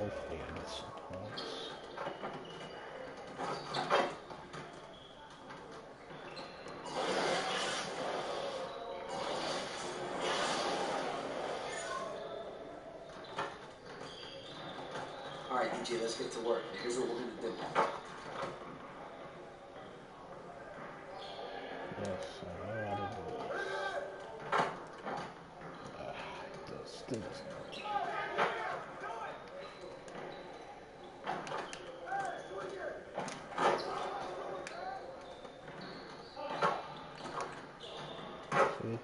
Hopefully I get some points. Alright, DJ, let's get to work. Here's what we're gonna do. Yes, I know how to do this. This still doesn't work. See?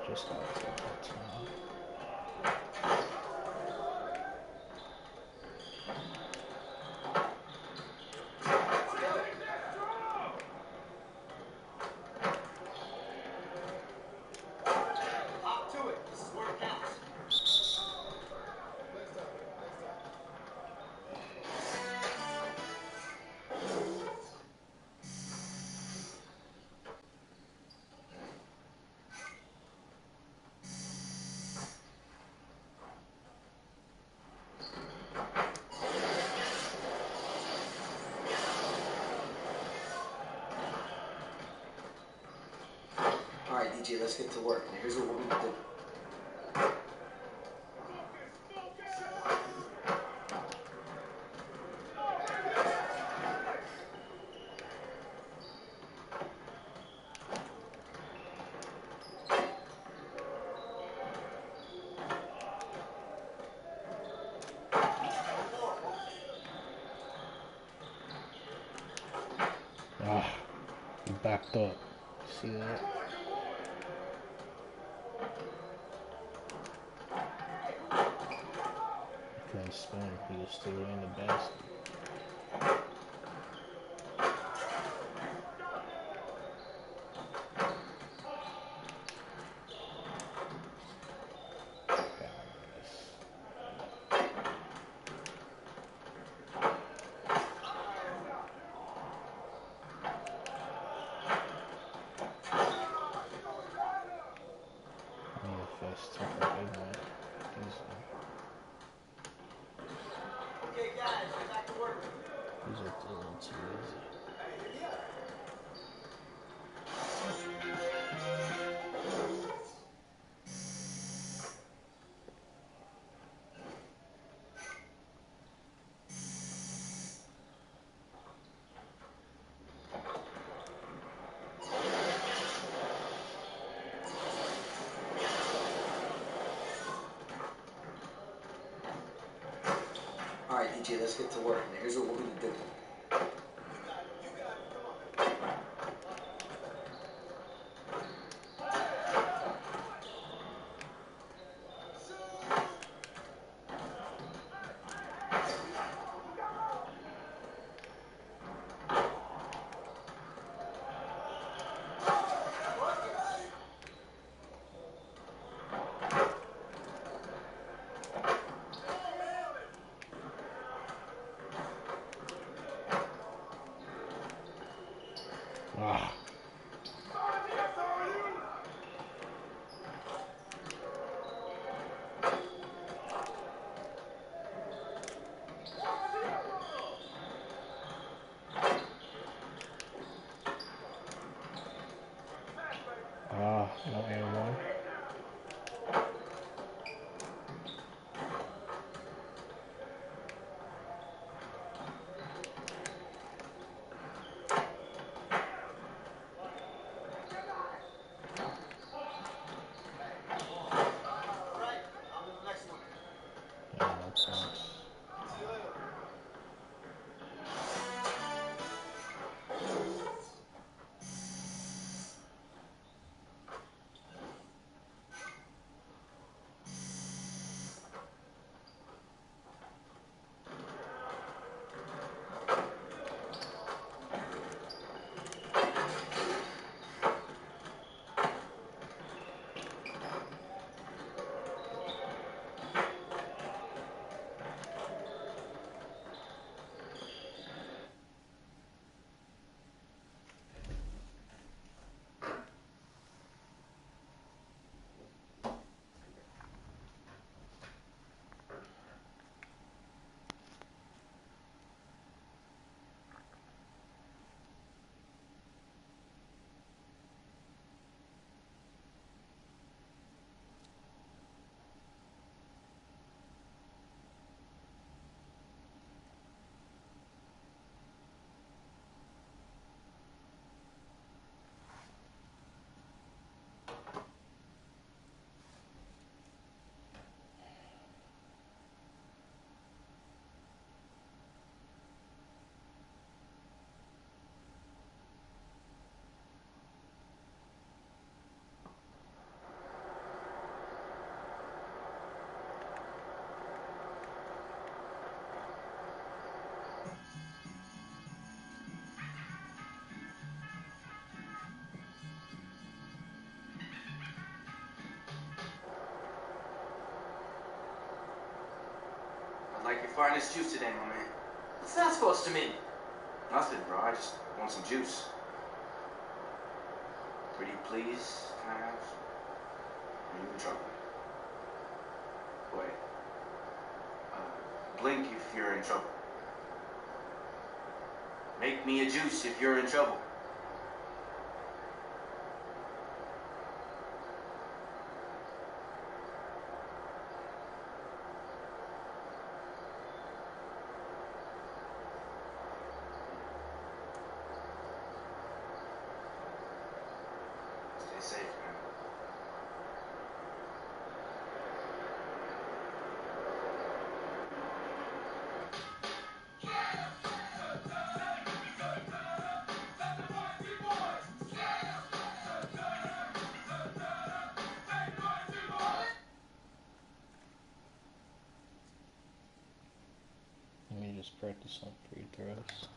Just gotta take my time. Hop to it. This is where it counts. Alright, DJ, let's get to work. Here's what we're gonna do. Ah, he backed up. See that? He couldn't spin. He was still in the basket. DFS took a big one. Okay, guys, get back to work. These are a little too easy. Alright, DJ, let's get to work. Here's what we're gonna do. Ah. No and one. Yeah, no points. like your finest juice today, my man. What's that supposed to mean? Nothing, bro. I just want some juice. Pretty please, can I ask? Are you in trouble? Wait. Blink if you're in trouble. Make me a juice if you're in trouble. Stay safe, man. Let me just practice some free throws.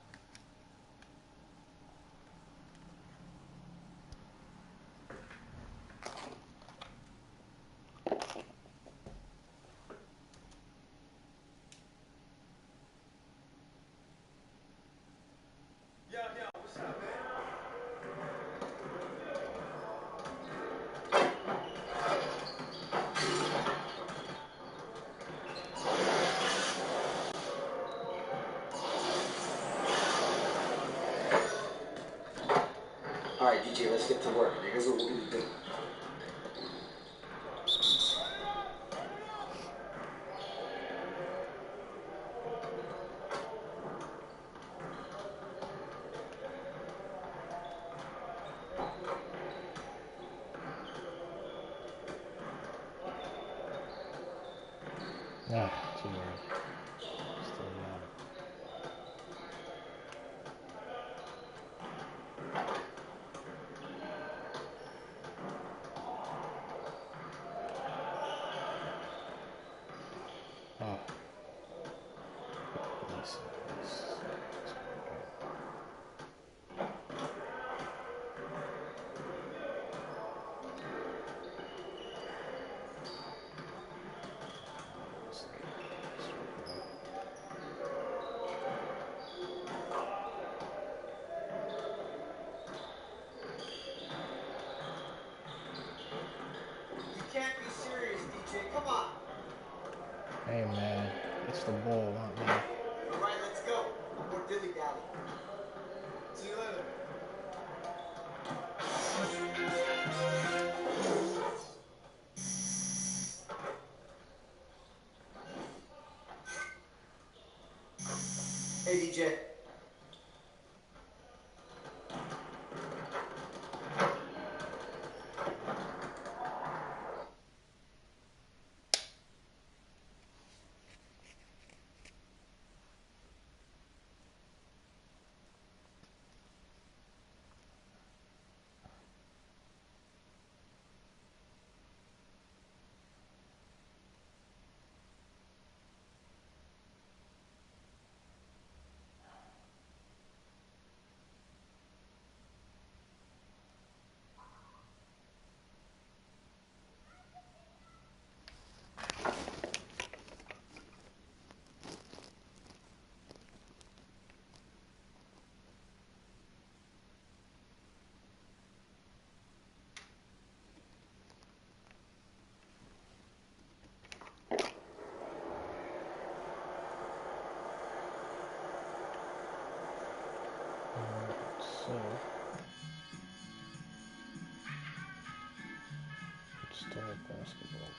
What's up, man? All right, DJ, let's get to work. Here's what we're gonna do. Ah, too early. Still got it. Oh. Nice. You can't be serious, DJ. Come on. Hey man, it's the ball, not me. All right, let's go. Or dilly dally. See you later. Hey, DJ. So let's start basketball.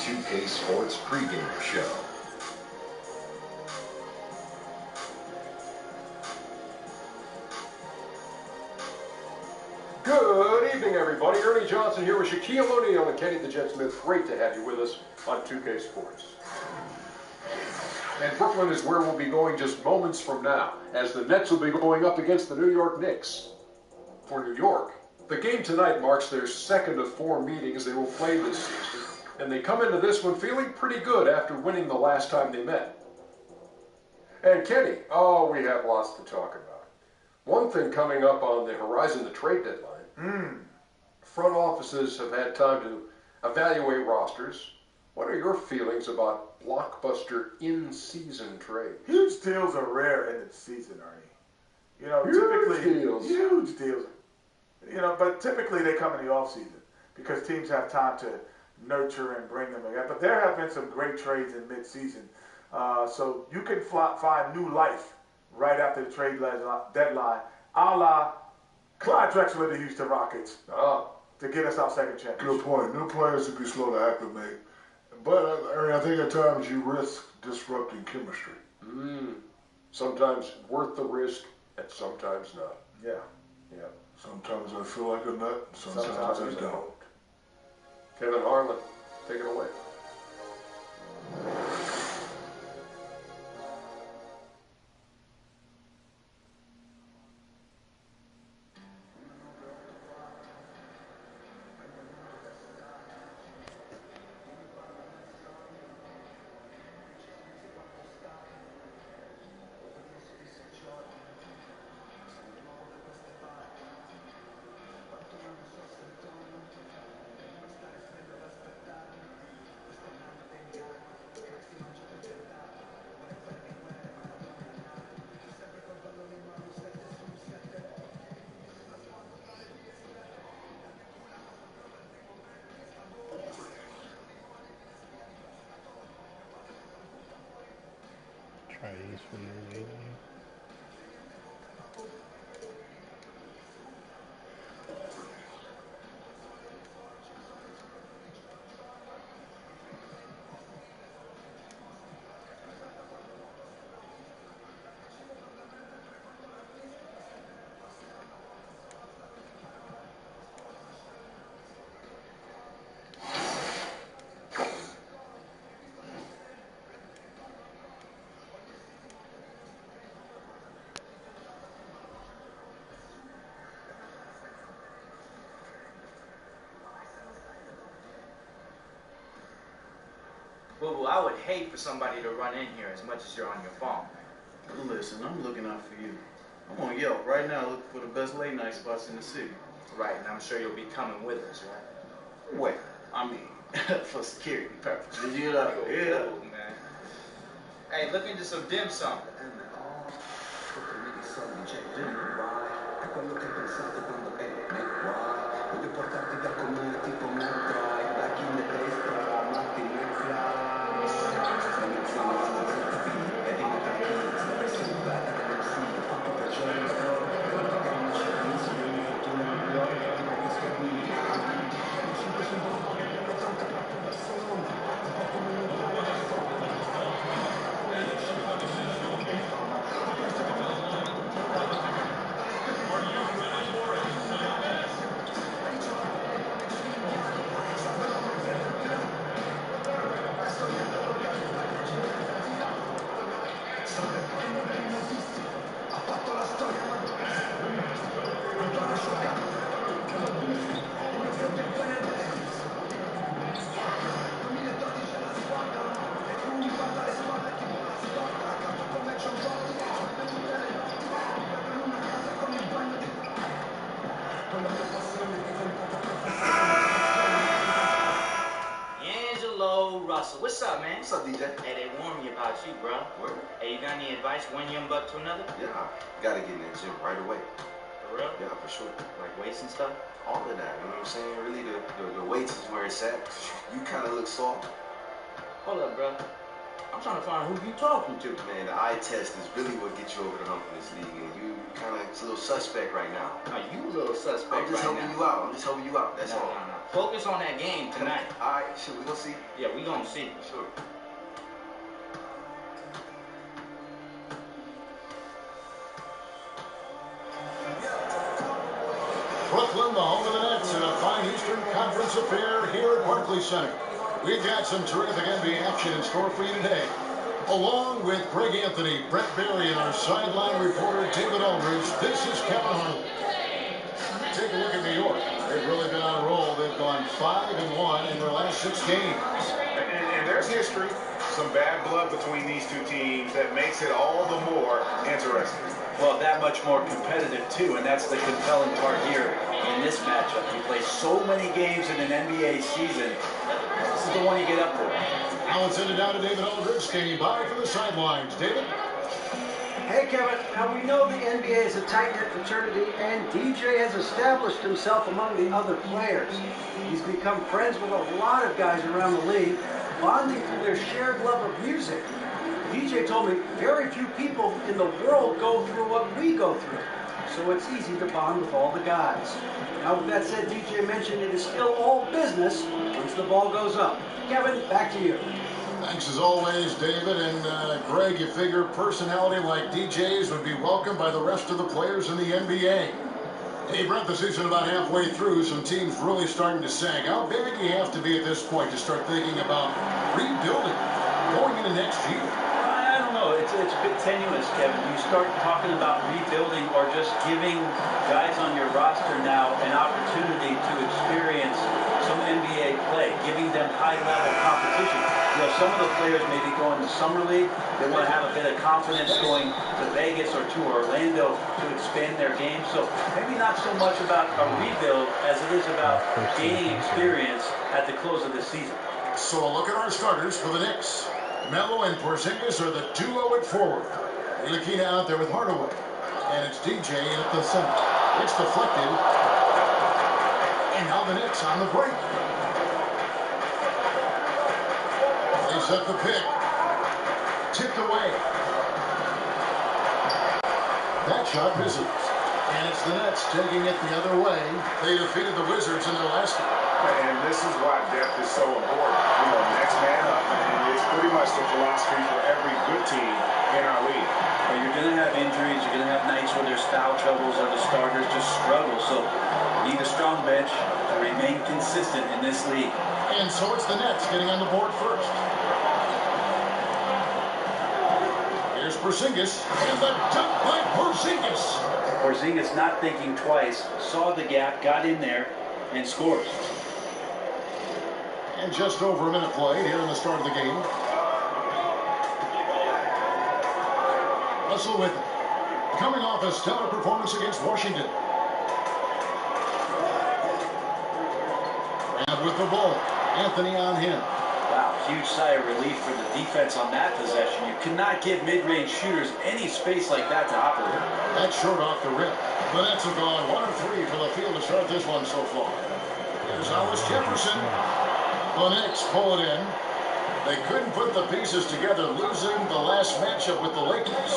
2K Sports pregame show. Good evening, everybody. Ernie Johnson here with Shaquille O'Neal and Kenny the Jet Smith. Great to have you with us on 2K Sports. And Brooklyn is where we'll be going just moments from now, as the Nets will be going up against the New York Knicks. For New York, the game tonight marks their second of 4 meetings they will play this season, and they come into this one feeling pretty good after winning the last time they met. And Kenny, we have lots to talk about. One thing coming up on the horizon, the trade deadline. Front offices have had time to evaluate rosters. What are your feelings about blockbuster in-season trades? Huge deals are rare in the season, Ernie. You know, huge deals. You know, but typically they come in the off-season because teams have time to nurture and bring them together. But there have been some great trades in mid-season. So you can find new life right after the trade deadline, a la Clyde Drexler, the Houston Rockets, to get us our second championship. Good point. New players would be slow to acclimate. But I think at times you risk disrupting chemistry. Sometimes worth the risk, and sometimes not. Yeah. Sometimes I feel like a nut, sometimes I don't. Kevin Harlan, take it away. Try these for you lately. Boo-boo, I would hate for somebody to run in here as much as you're on your phone. Listen, I'm looking out for you. I'm on Yelp right now looking for the best late night spots in the city. Right, and I'm sure you'll be coming with us, right? Wait, I mean, for security purposes, you know? Yeah. Cool, man. Hey, look into some dim sum. Russell, what's up, man? What's up, DJ? Hey, they warned me about you, bro. What? Hey, you got any advice one young buck to another? Yeah, gotta get in the gym right away. For real? Yeah, for sure. Like weights and stuff? All of that, you know what I'm saying? Really, the weights is where it's at. You kind of look soft. Hold up, bro. I'm trying to find who you talking to. Man, the eye test is really what gets you over the hump in this league, and you kind of, it's a little suspect right now. Now, you a little suspect I'm just right helping now. you out. I'm just helping you out. That's No, all. no, no. Focus on that game tonight. All right, sure, we gonna see. Yeah, we gonna see. Sure. Brooklyn, the home of the Nets, in a fine Eastern Conference affair here at Barclays Center. We've got some terrific NBA action in store for you today. Along with Greg Anthony, Brett Berry, and our sideline reporter David Aldridge, this is Kevin Harlan. Take a look at New York. They've really been on a roll. They've gone 5-1 in their last 6 games. And there's history, some bad blood between these two teams that makes it all the more interesting. Well, that much more competitive, too, and that's the compelling part here in this matchup. You play so many games in an NBA season. This is the one you get up for. Now let's send it down to David Aldridge, standing by for the sidelines. David? Hey, Kevin. Now, we know the NBA is a tight-knit fraternity, and DJ has established himself among the other players. He's become friends with a lot of guys around the league, bonding through their shared love of music. DJ told me very few people in the world go through what we go through, so it's easy to bond with all the guys. Now, with that said, DJ mentioned it is still all business once the ball goes up. Kevin, back to you. Thanks as always, David. And Greg, you figure personality like DJ's would be welcomed by the rest of the players in the NBA. Hey, Brent, the season about halfway through, some teams really starting to sag. How big do you have to be at this point to start thinking about rebuilding going into next year? I don't know. It's a bit tenuous, Kevin. You start talking about rebuilding or just giving guys on your roster now an opportunity to experience some NBA play, giving them high-level competition. You know, some of the players may be going to Summer League. They want to have a bit of confidence going to Vegas or to Orlando to expand their game. So maybe not so much about a rebuild as it is about gaining experience at the close of the season. So a look at our starters for the Knicks. Melo and Porzingis are the duo at forward. Ntilikina out there with Hardaway. And it's DJ in at the center. It's deflected. And now the Knicks on the break. They set the pick. Tipped away. That shot misses. And it's the Nets taking it the other way. They defeated the Wizards in their last game. And this is why depth is so important. You know, next man up, and it's pretty much the philosophy for every good team in our league. Well, you're going to have injuries. You're going to have nights where there's foul troubles or the starters just struggle. So you need a strong bench to remain consistent in this league. And so it's the Nets getting on the board first. Here's Porzingis, and the dunk by Porzingis. Porzingis not thinking twice, saw the gap, got in there, and scores. And just over a minute played here in the start of the game. Russell with it. Coming off a stellar performance against Washington. And with the ball, Anthony on him. Wow, huge sigh of relief for the defense on that possession. You cannot give mid-range shooters any space like that to operate. That's short off the rim. The Nets have gone 1 of 3 for the field to start this one so far. Here's Alice Jefferson. The Knicks pull it in. They couldn't put the pieces together, losing the last matchup with the Lakers.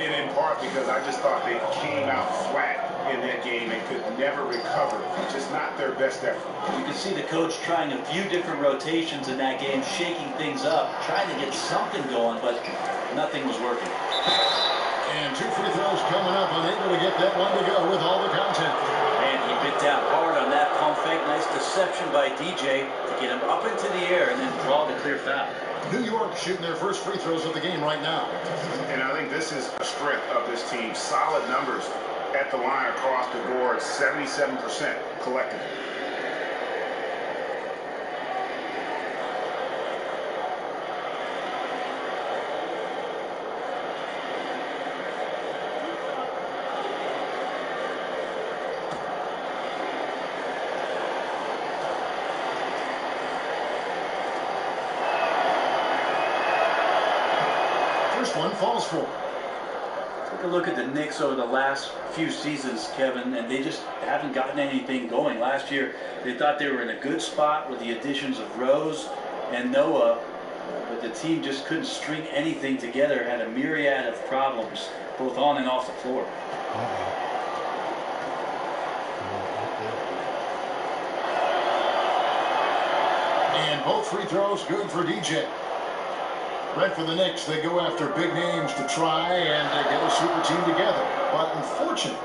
And in part because I just thought they came out flat in that game and could never recover. Just not their best effort. You can see the coach trying a few different rotations in that game, shaking things up, trying to get something going, but nothing was working. And 2 free throws coming up, unable to get that one to go with all the content. And he bit down hard on that pump fake. Nice deception by DJ to get him up into the air and then draw the clear foul. New York shooting their first free throws of the game right now. And I think this is a strength of this team. Solid numbers at the line across the board, 77% collectively. First one falls for. Take a look at the Knicks over the last few seasons, Kevin, and they just haven't gotten anything going. Last year, they thought they were in a good spot with the additions of Rose and Noah, but the team just couldn't string anything together, had a myriad of problems, both on and off the floor. And both free throws good for DJ. Right for the Knicks, they go after big names to try and get a super team together. But unfortunately,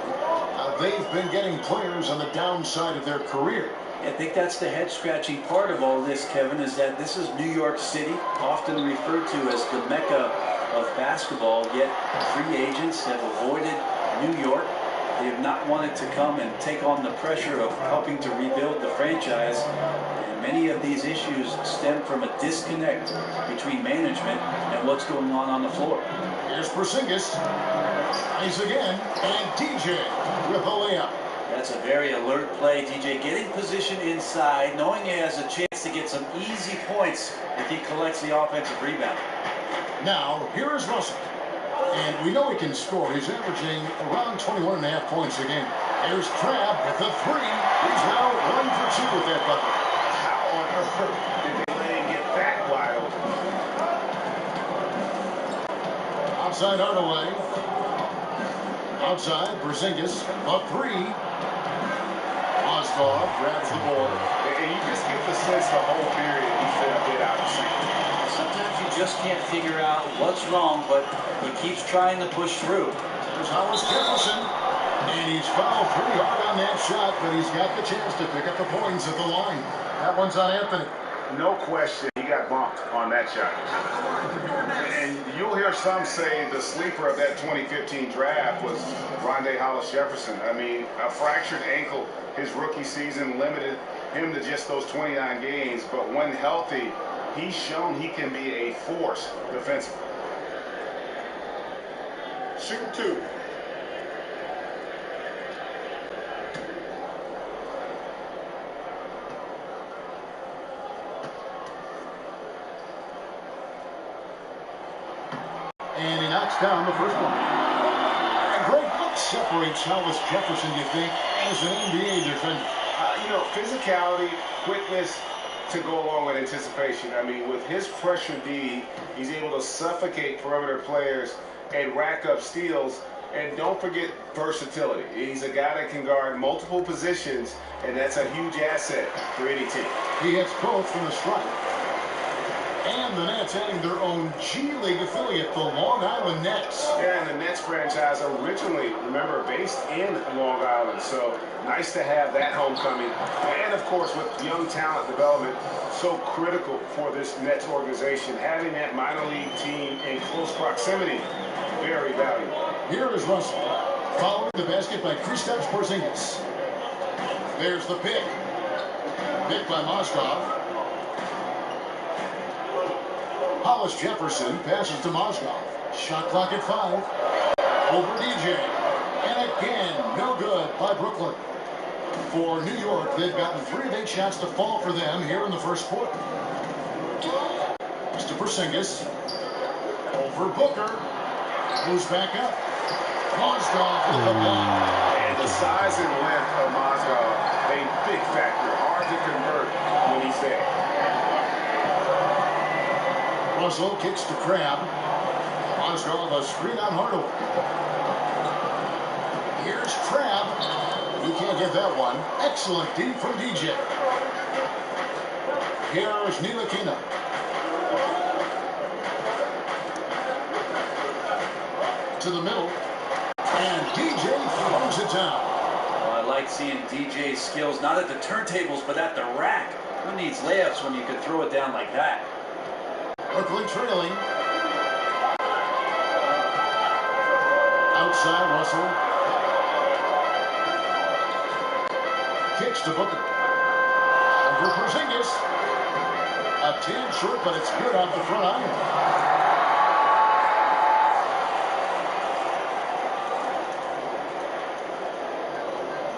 they've been getting players on the downside of their career. I think that's the head-scratching part of all this, Kevin, is that this is New York City, often referred to as the Mecca of basketball, yet free agents have avoided New York. They have not wanted to come and take on the pressure of helping to rebuild the franchise. And many of these issues stem from a disconnect between management and what's going on the floor. Here's Porzingis. Nice again. And DJ with a layup. That's a very alert play. DJ getting position inside, knowing he has a chance to get some easy points if he collects the offensive rebound. Now, here is Russell. And we know he can score. He's averaging around 21.5 points a game. Here's Trapp with the three. He's now 1 for 2 with that bucket. How on earth did they let him get that wide open? Outside Hardaway. Outside, Porzingis. A three. Mozgov grabs the board. And you just get the sense the whole period he said a bit out of sync. Sometimes you just can't figure out what's wrong, but he keeps trying to push through. There's Hollis Jefferson, and he's fouled pretty hard on that shot, but he's got the chance to pick up the points at the line. That one's on Anthony. No question, he got bumped on that shot. And you'll hear some say the sleeper of that 2015 draft was Rondé Hollis Jefferson. I mean, a fractured ankle his rookie season limited him to just those 29 games, but when healthy, he's shown he can be a force defensively. Shoot two. And he knocks down the first one. And Greg, what separates Hollis Jefferson, you think, as an NBA defender? Physicality, quickness, to go along with anticipation. I mean, with his pressure D, he's able to suffocate perimeter players and rack up steals. And don't forget versatility. He's a guy that can guard multiple positions, and that's a huge asset for any team. He hits both from the stripe. And the Nets adding their own G League affiliate, the Long Island Nets. Yeah, and the Nets franchise originally, remember, based in Long Island. So nice to have that homecoming. And, of course, with young talent development, so critical for this Nets organization. Having that minor league team in close proximity, very valuable. Here is Russell, following the basket by Kristaps Porzingis. There's the pick. Pick by Mozgov. Hollis Jefferson passes to Mozgov. Shot clock at 5. Over DJ. And again, no good by Brooklyn. For New York, they've gotten 3 of 8 shots to fall for them here in the first quarter. Mr. Porzingis. Over Booker. Moves back up. Mozgov with the block. And the size and length of Mozgov, a big factor. Hard to convert when he's there. Russell kicks to Crab. Mozgov a screen on Hardaway. Here's Crab. He can't get that one. Excellent D from DJ. Here's Ntilikina. To the middle. And DJ throws it down. Well, I like seeing DJ's skills, not at the turntables, but at the rack. Who needs layups when you can throw it down like that? Brooklyn trailing. Outside, Russell. Kicks to Booker. Over Porzingis. A 10 short, but it's good off the front iron.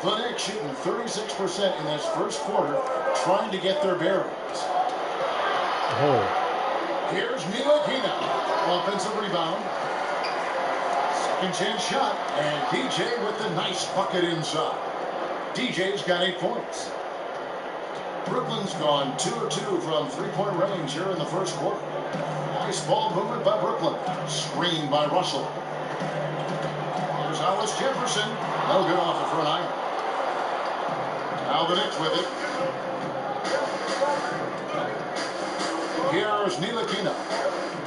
The Knicks shooting 36% in this first quarter, trying to get their bearings. Oh. Here's Ntilikina. Offensive rebound. Second chance shot. And DJ with the nice bucket inside. DJ's got 8 points. Brooklyn's gone 2 of 2 from three-point range here in the first quarter. Nice ball movement by Brooklyn. Screen by Russell. Here's Hollis Jefferson. No good off the front iron. Now the Knicks with it. Here's Ntilikina.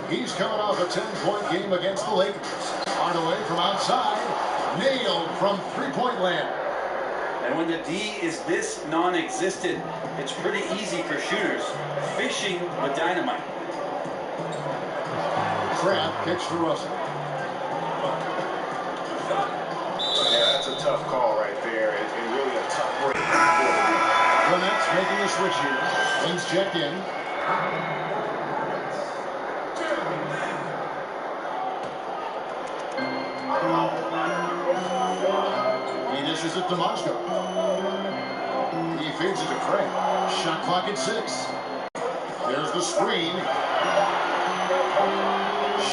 He's coming off a 10-point game against the Lakers. Hardaway from outside. Nailed from three-point land. And when the D is this non-existent, it's pretty easy for shooters. Fishing with dynamite. Kraft kicks to Russell. Yeah, that's a tough call right there, and really a tough break. The Nets making a switch here. Things check in. He dishes it to Moscow. He feeds it to Craig. Shot clock at 6. There's the screen.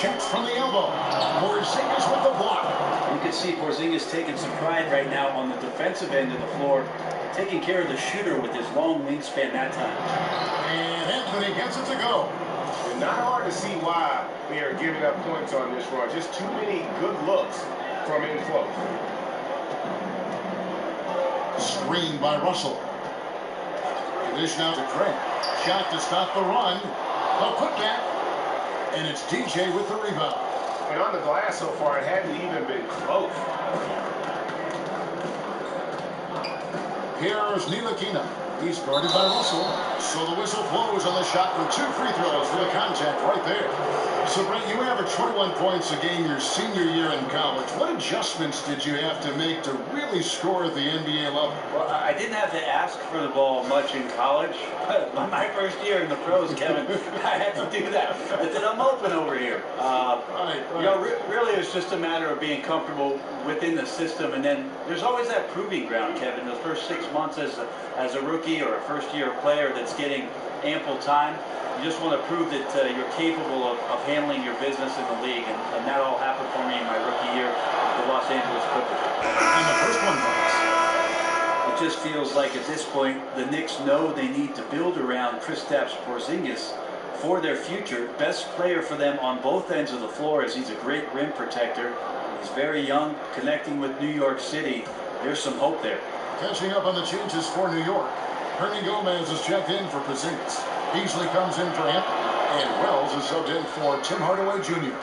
Shoots from the elbow. Porzingis with the block. You can see Porzingis taking some pride right now on the defensive end of the floor, taking care of the shooter with his long wingspan that time. And Anthony gets it to go. And not hard to see why they are giving up points on this run. Just too many good looks from in close. Screen by Russell. Dish now to Craig. Shot to stop the run. A putback. And it's DJ with the rebound. And on the glass so far, it hadn't even been close. Here's Ntilikina. He's guarded by Russell. So the whistle blows on the shot with 2 free throws for the contact right there. So, Brent, you averaged 21 points a game your senior year in college. What adjustments did you have to make to really score at the NBA level? Well, I didn't have to ask for the ball much in college. But my first year in the pros, Kevin, I had to do that. I said, I'm open over here. You know, really, it's just a matter of being comfortable within the system. And then there's always that proving ground, Kevin. The first 6 months as a rookie or a first-year player that's getting ample time. You just want to prove that you're capable of handling your business in the league, and that all happened for me in my rookie year with the Los Angeles Clippers. And the first one falls. It just feels like at this point the Knicks know they need to build around Kristaps Porzingis for their future. Best player for them on both ends of the floor, as he's a great rim protector. He's very young, connecting with New York City. There's some hope there. Catching up on the changes for New York. Hernan Gomez is checked in for Porzingis. Beasley comes in for Anthony. And Wells is subbed in for Tim Hardaway Jr.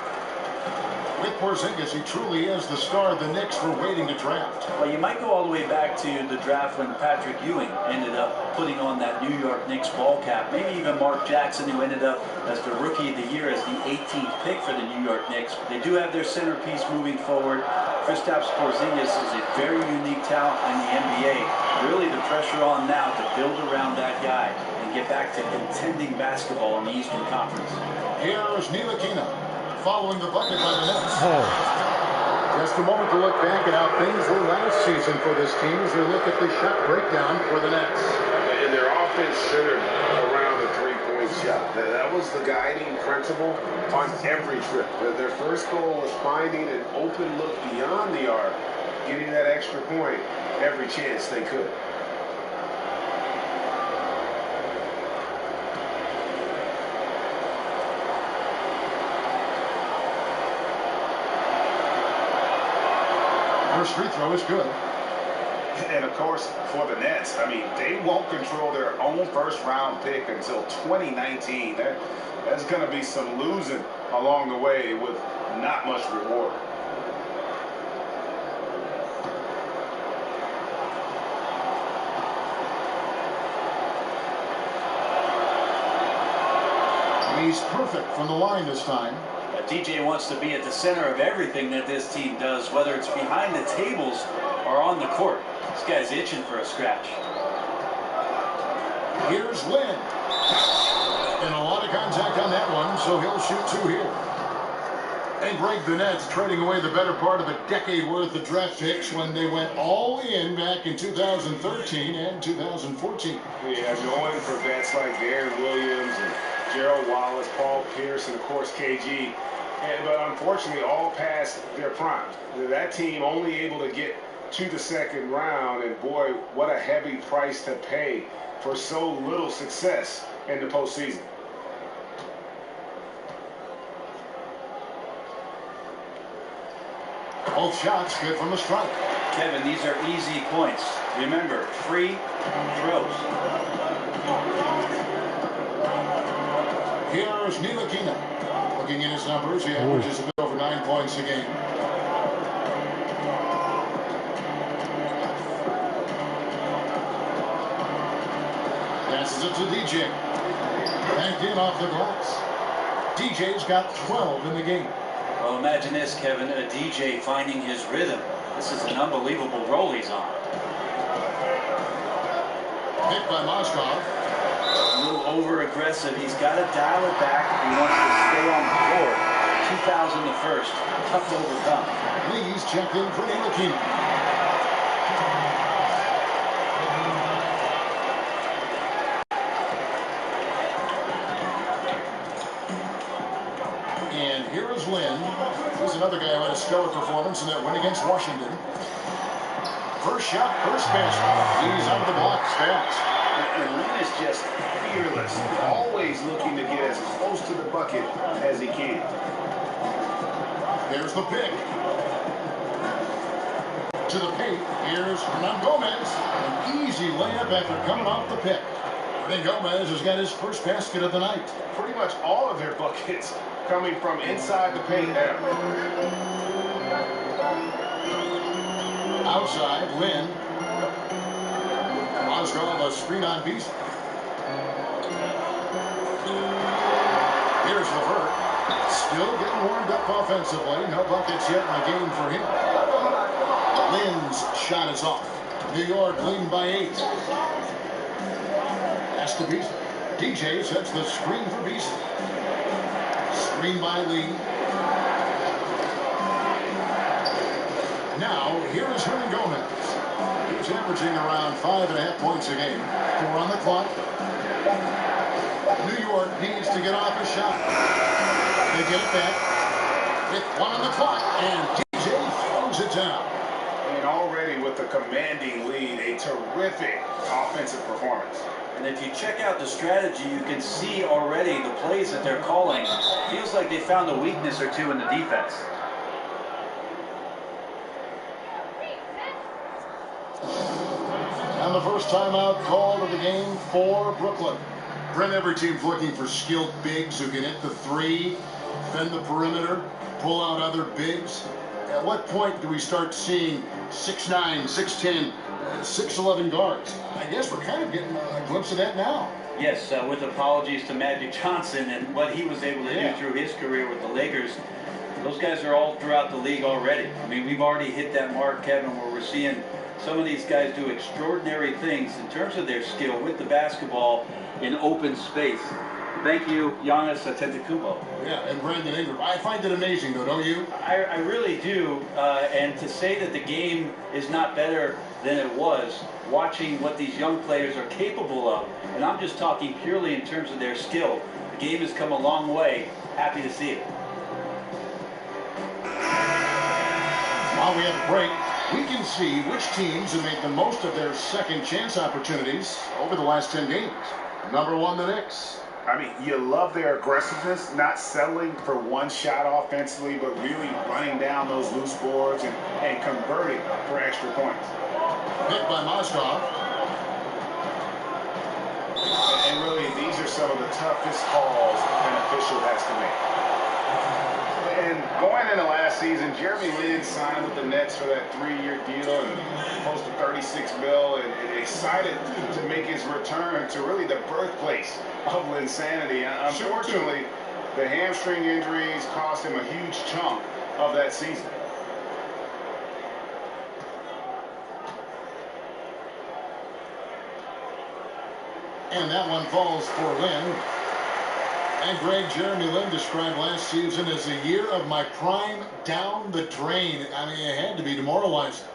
With Porzingis, he truly is the star the Knicks were waiting to draft. Well, you might go all the way back to the draft when Patrick Ewing ended up putting on that New York Knicks ball cap. Maybe even Mark Jackson, who ended up as the Rookie of the Year as the 18th pick for the New York Knicks. They do have their centerpiece moving forward. Kristaps Porzingis is a very unique talent in the NBA. Really the pressure on now to build around that guy and get back to contending basketball in the Eastern Conference. Here's Ntilikina following the bucket by the Nets. Just a moment to look back at how things were last season for this team as they look at the shot breakdown for the Nets. And their offense centered around the three-point shot. That was the guiding principle on every trip. Their first goal was finding an open look beyond the arc, getting that extra point every chance they could. First free throw is good. And of course, for the Nets, I mean, they won't control their own first-round pick until 2019. There's going to be some losing along the way with not much reward. He's perfect from the line this time. DJ wants to be at the center of everything that this team does, whether it's behind the tables or on the court. This guy's itching for a scratch. Here's Lynn. And a lot of contact on that one, so he'll shoot 2 here. And Greg, the Nets trading away the better part of a decade worth of draft picks when they went all in back in 2013 and 2014. Yeah, going for vets like Darren Williams and Gerald Wallace, Paul Pierce, and of course KG. But unfortunately, all past their prime. That team only able to get to the second round, and boy, what a heavy price to pay for so little success in the postseason. Both shots good from the strike. Kevin, these are easy points. Remember, free throws. Here's Ntilikina. Looking at his numbers, he averages a bit over 9 points a game. Passes it to DJ. Banked in off the glass. DJ's got 12 in the game. Well, imagine this, Kevin, a DJ finding his rhythm. This is an unbelievable roll he's on. Hit by Moskov. A little over-aggressive. He's got to dial it back if he wants to stay on the court. 2,000 the first. Tough to overcome. Lee's checked in for Ntilikina. And here is Lynn. He's another guy who had a stellar performance in that win against Washington. First shot, first basket. He's out of the box fast. And Lynn is just fearless, always looking to get as close to the bucket as he can. There's the pick. To the paint, here's Hernan Gomez. An easy layup after coming off the pick. Hernan Gomez has got his first basket of the night. Pretty much all of their buckets coming from inside the paint now. Outside, Lynn. Moskov, a screen on Beasley. Here's LeVert. Still getting warmed up offensively. No buckets yet in the game for him. Lynn's shot is off. New York leading by 8. That's to Beasley. DJ sets the screen for Beasley. Screen by Lee. Now, here is Hernan Gomez. He's averaging around 5.5 points a game. 4 on the clock. New York needs to get off a shot. They get it back. With 1 on the clock, and DJ throws it down. And already with a commanding lead, a terrific offensive performance. And if you check out the strategy, you can see already the plays that they're calling. Feels like they found a weakness or two in the defense. And the first timeout called of the game for Brooklyn. Brent, every team's looking for skilled bigs who can hit the three, defend the perimeter, pull out other bigs. At what point do we start seeing 6'9", 6'10", 6'11" guards? I guess we're kind of getting a glimpse of that now. Yes, with apologies to Magic Johnson and what he was able to do through his career with the Lakers. Those guys are all throughout the league already. I mean, we've already hit that mark, Kevin, where we're seeing some of these guys do extraordinary things in terms of their skill with the basketball in open space. Thank you, Giannis Antetokounmpo. Yeah, and Brandon Ingram. I find it amazing, though, don't you? I really do. And to say that the game is not better than it was, watching what these young players are capable of, and I'm just talking purely in terms of their skill. The game has come a long way. Happy to see it. While we have a break, we can see which teams have made the most of their second chance opportunities over the last 10 games. Number 1, the Knicks. I mean, you love their aggressiveness, not settling for one shot offensively, but really running down those loose boards and converting for extra points. Hit by Moskov. And really, these are some of the toughest calls an official has to make. And going into last season, Jeremy Lin signed with the Nets for that 3-year deal and close to $36 million, and excited to make his return to really the birthplace of Linsanity. Unfortunately, the hamstring injuries cost him a huge chunk of that season. And that one falls for Lin. And Greg, Jeremy Lin described last season as a year of my prime down the drain. I mean, it had to be demoralizing.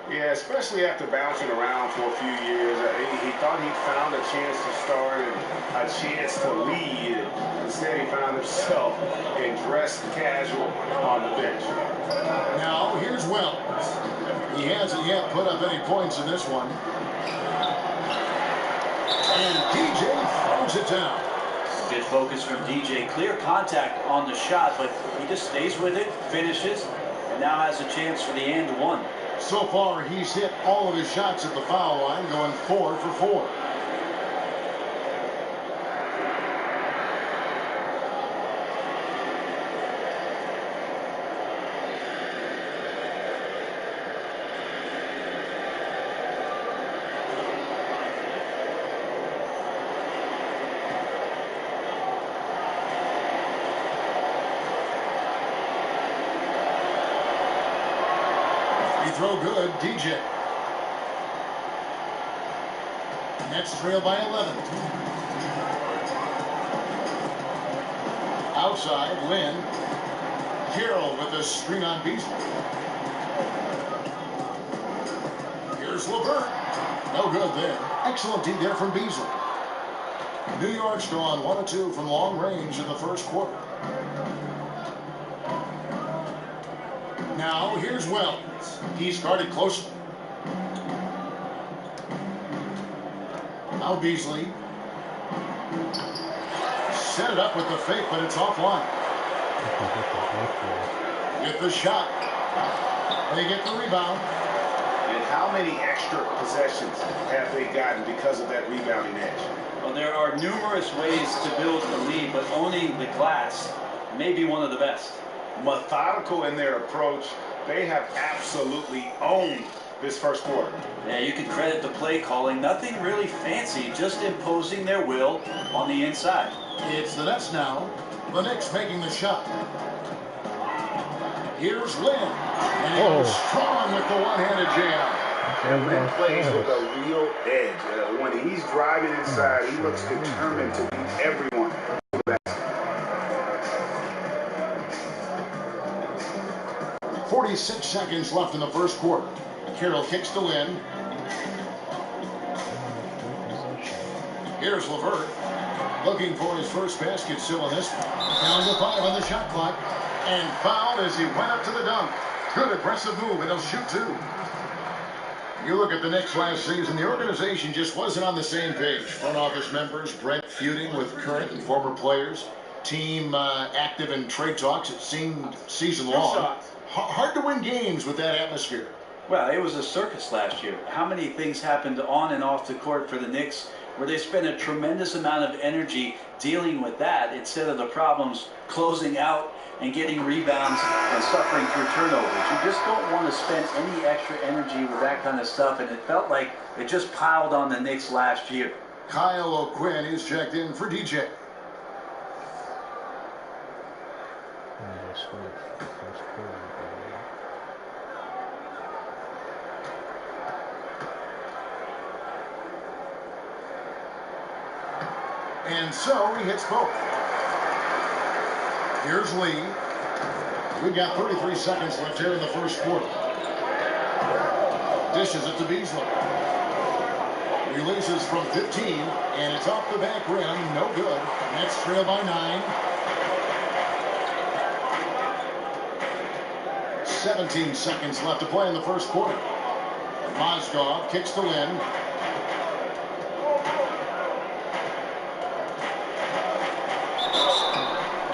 Yeah, especially after bouncing around for a few years. He thought he'd found a chance to start, and a chance to lead. Instead, he found himself in dress casual on the bench. Now, here's Wells. He hasn't yet put up any points in this one. And DJ throws it down. Good focus from DJ. Clear contact on the shot, but he just stays with it, finishes, and now has a chance for the and one. So far, he's hit all of his shots at the foul line, going 4 for 4. Throw good, DJ. Nets trail by 11. Outside, Lynn. Carroll with the screen on Beasley. Here's LeVert. No good there. Excellent D there from Beasley. New York's gone 1 of 2 from long range in the first quarter. Now, here's Wells. He's guarded closely. Now Beasley. Set it up with the fake, but it's offline. Get the shot. They get the rebound. And how many extra possessions have they gotten because of that rebounding edge? Well, there are numerous ways to build a lead, but owning the glass may be one of the best. Methodical in their approach. They have absolutely owned this first quarter. Yeah, you can credit the play calling. Nothing really fancy, just imposing their will on the inside. It's the Nets now. The Knicks making the shot. Here's Lynn. And he goes strong with the one-handed jam. Lynn plays with a real edge. When he's driving inside, he looks determined to beat everyone. 46 seconds left in the first quarter. Carroll kicks to Lynn. Here's LeVert. Looking for his first basket still in this one. Down to 5 on the shot clock. And fouled as he went up to the dunk. Good aggressive move, and he'll shoot 2. You look at the Knicks last season, the organization just wasn't on the same page. Front office members, Brent feuding with current and former players. Team active in trade talks, it seemed season long. Hard to win games with that atmosphere. Well, it was a circus last year. How many things happened on and off the court for the Knicks where they spent a tremendous amount of energy dealing with that instead of the problems closing out and getting rebounds and suffering through turnovers. You just don't want to spend any extra energy with that kind of stuff, and it felt like it just piled on the Knicks last year. Kyle O'Quinn is checked in for DJ. And so he hits both. Here's Lee. We've got 33 seconds left here in the first quarter. Dishes it to Beasley. Releases from 15, and it's off the back rim. No good. Nets trail by 9. 17 seconds left to play in the first quarter. Mozgov kicks to Lynn.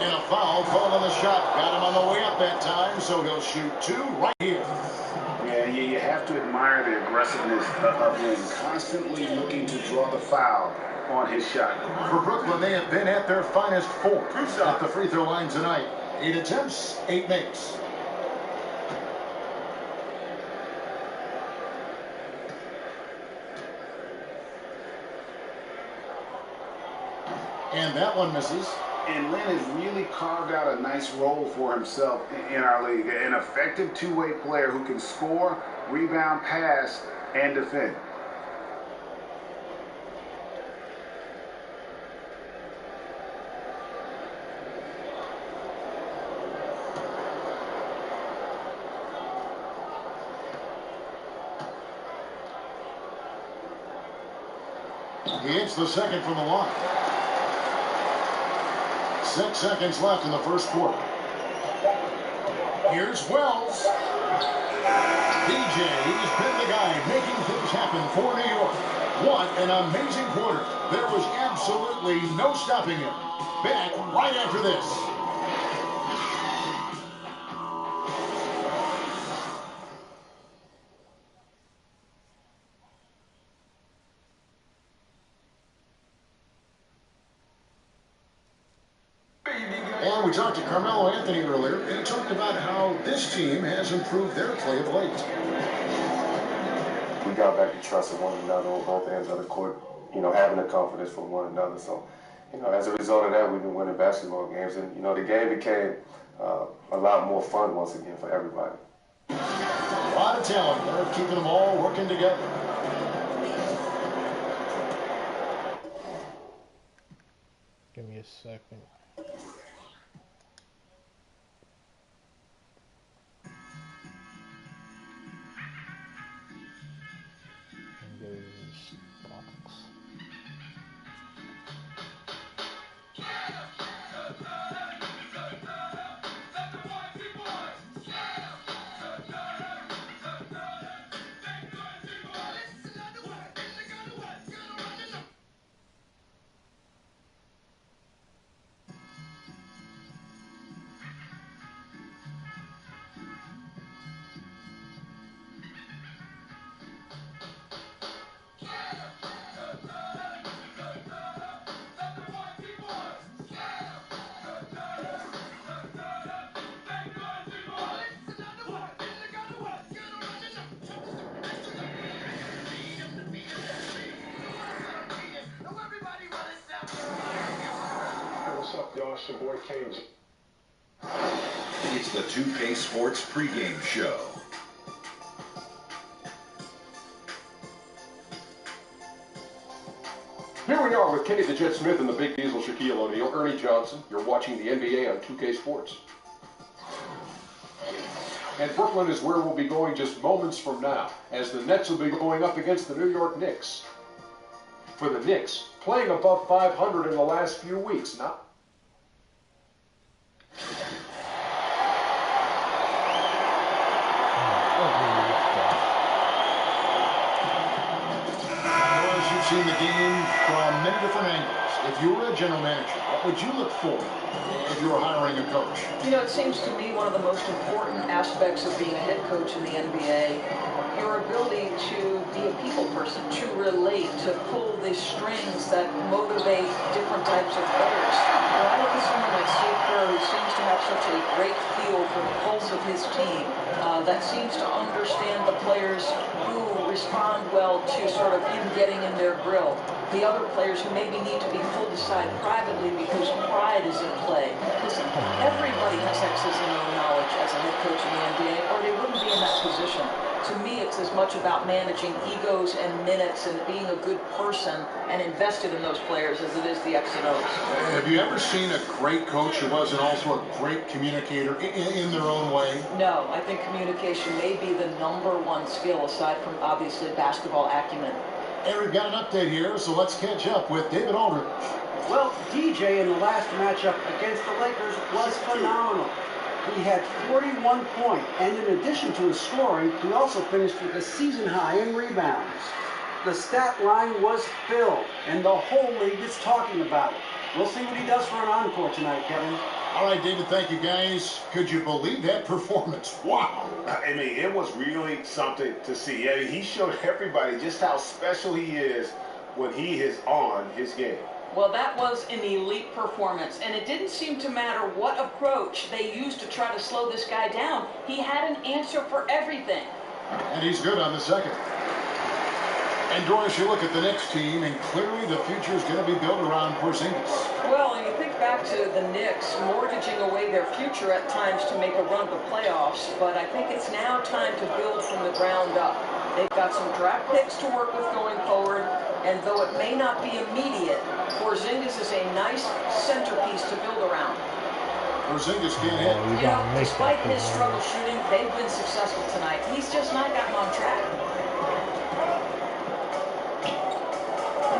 And a foul called on the shot. Got him on the way up that time, so he'll shoot 2 right here. Yeah, you have to admire the aggressiveness of Lynn, constantly looking to draw the foul on his shot. For Brooklyn, they have been at their finest 4 at the free throw line tonight. 8 attempts, 8 makes. And that one misses. And Lynn has really carved out a nice role for himself in our league. An effective two-way player who can score, rebound, pass, and defend. He hits the second from the line. 6 seconds left in the first quarter. Here's Wells. DJ, he's been the guy making things happen for New York. What an amazing quarter. There was absolutely no stopping him. Back right after this. And we talked to Carmelo Anthony earlier, and he talked about how this team has improved their play of late. We got back to trusting one another on both ends of the court, having the confidence for one another. So, as a result of that, we've been winning basketball games. And, the game became a lot more fun once again for everybody. A lot of talent. They're keeping them all working together. Give me a second. What's up, y'all? It's your boy Kane. It's the 2K Sports pregame show. Here we are with Kenny the Jet Smith and the Big Diesel, Shaquille O'Neal, Ernie Johnson. You're watching the NBA on 2K Sports. And Brooklyn is where we'll be going just moments from now, as the Nets will be going up against the New York Knicks. For the Knicks, playing above 500 in the last few weeks. Now, You've seen the game from many different angles. If you were a general manager, what would you look for if you were hiring a coach? It seems to me one of the most important aspects of being a head coach in the NBA, your ability to be a people person, to relate, to pull the strings that motivate different types of players. When I look at someone like Steve Kerr, who seems to have such a great feel for the pulse of his team, that seems to understand the players who respond well to sort of him getting in their grill. The other players who maybe need to be pulled aside privately because pride is in play. Listen, everybody has X's and O's knowledge as a head coach in the NBA, or they wouldn't be in that position. To me, it's as much about managing egos and minutes and being a good person and invested in those players as it is the X and O's. Have you ever seen a great coach who wasn't also a great communicator in their own way? No, I think communication may be the #1 skill aside from obviously basketball acumen. And we've got an update here, so let's catch up with David Aldridge. Well, DJ in the last matchup against the Lakers was phenomenal. He had 41 points, and in addition to his scoring, he also finished with a season high in rebounds. The stat line was filled, and the whole league is talking about it. We'll see what he does for an encore tonight, Kevin. All right, David, thank you, guys. Could you believe that performance? Wow. I mean, it was really something to see. I mean, he showed everybody just how special he is when he is on his game. Well, that was an elite performance, and it didn't seem to matter what approach they used to try to slow this guy down. He had an answer for everything. And he's good on the second. And Doris, you look at the Knicks team, and clearly the future is going to be built around Porzingis. Well, and you think back to the Knicks mortgaging away their future at times to make a run to the playoffs, but I think it's now time to build from the ground up. They've got some draft picks to work with going forward, and though it may not be immediate, Porzingis is a nice centerpiece to build around. Porzingis can't hit. Despite his struggle shooting, they've been successful tonight. He's just not gotten on track.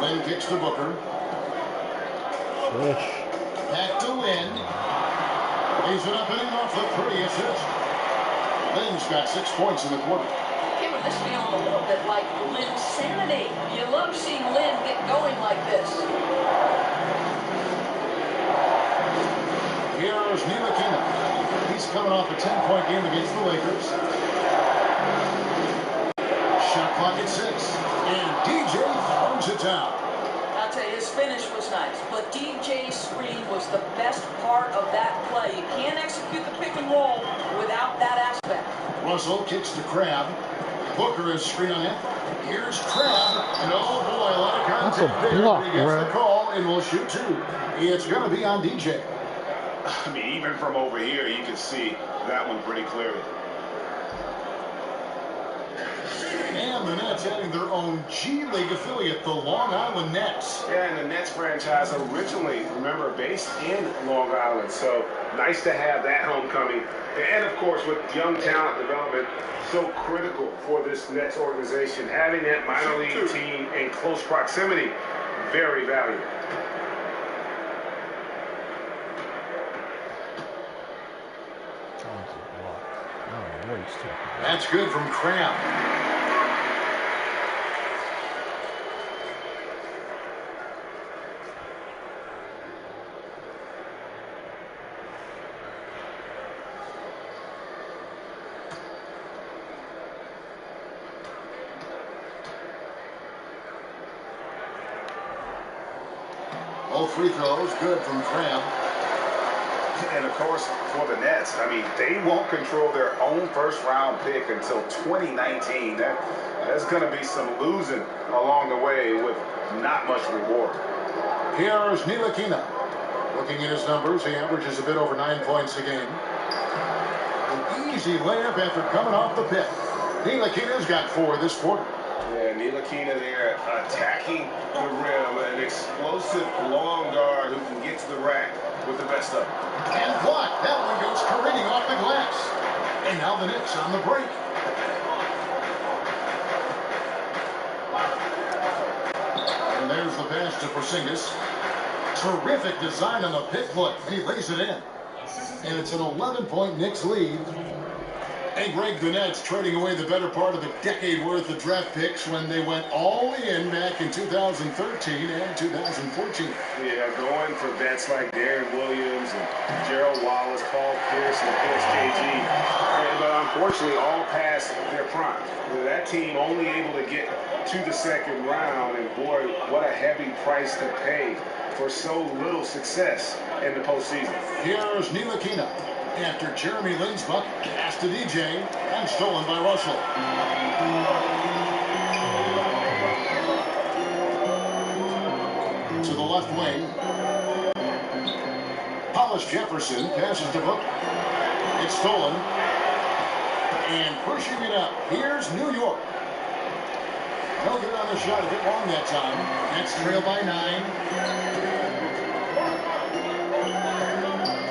Lane kicks to Booker. Swish. Back to Lynn. He's it up and in off the pretty assist. Lynn's got 6 points in the quarter. Kevin, this feeling a little bit like Lynn's sanity. You love seeing Lynn get going like this. Here's Ntilikina. He's coming off a 10-point game against the Lakers. Shot clock at 6. And DJ throws it down. I'll tell you, his finish was nice, but DJ's screen was the best part of that play. You can't execute the pick and roll without that aspect. Russell kicks to Crab. Booker is screen on him. Here's Crab. And oh boy, a lot of contact That's a there. block, He gets Brad. the call and will shoot 2. It's going to be on DJ. I mean, even from over here, you can see that one pretty clearly. And the Nets adding their own G League affiliate, the Long Island Nets. Yeah, and the Nets franchise originally, remember, based in Long Island. So nice to have that homecoming. And, of course, with young talent development, so critical for this Nets organization. Having that minor league team in close proximity, very valuable. That's good from Crab. Both free throws good from Crab. And, of course, for the Nets, I mean, they won't control their own first-round pick until 2019. There's going to be some losing along the way with not much reward. Here's Ntilikina. Looking at his numbers, he averages a bit over 9 points a game. An easy layup after coming off the pick. Ntilikina's got 4 this quarter. Yeah, Ntilikina there attacking the rim, an explosive long guard who can get to the rack with the best of them. And blocked. That one goes careening off the glass. And now the Knicks on the break. And there's the pass to Porzingis. Terrific design on the pick foot. He lays it in. And it's an 11-point Knicks lead. Hey, Greg, the Nets trading away the better part of a decade worth of draft picks when they went all in back in 2013 and 2014. Yeah, going for vets like Darren Williams and Gerald Wallace, Paul Pierce, and of course KG. But unfortunately, all past their prime. That team only able to get to the second round, and boy, what a heavy price to pay for so little success in the postseason. Here's Ntilikina. After Jeremy Lin's buck, pass to DJ, and stolen by Russell. To the left wing. Hollis Jefferson passes to Book. It's stolen. And pushing it up. Here's New York. They'll get on the shot a bit long that time. Nets trail by 9.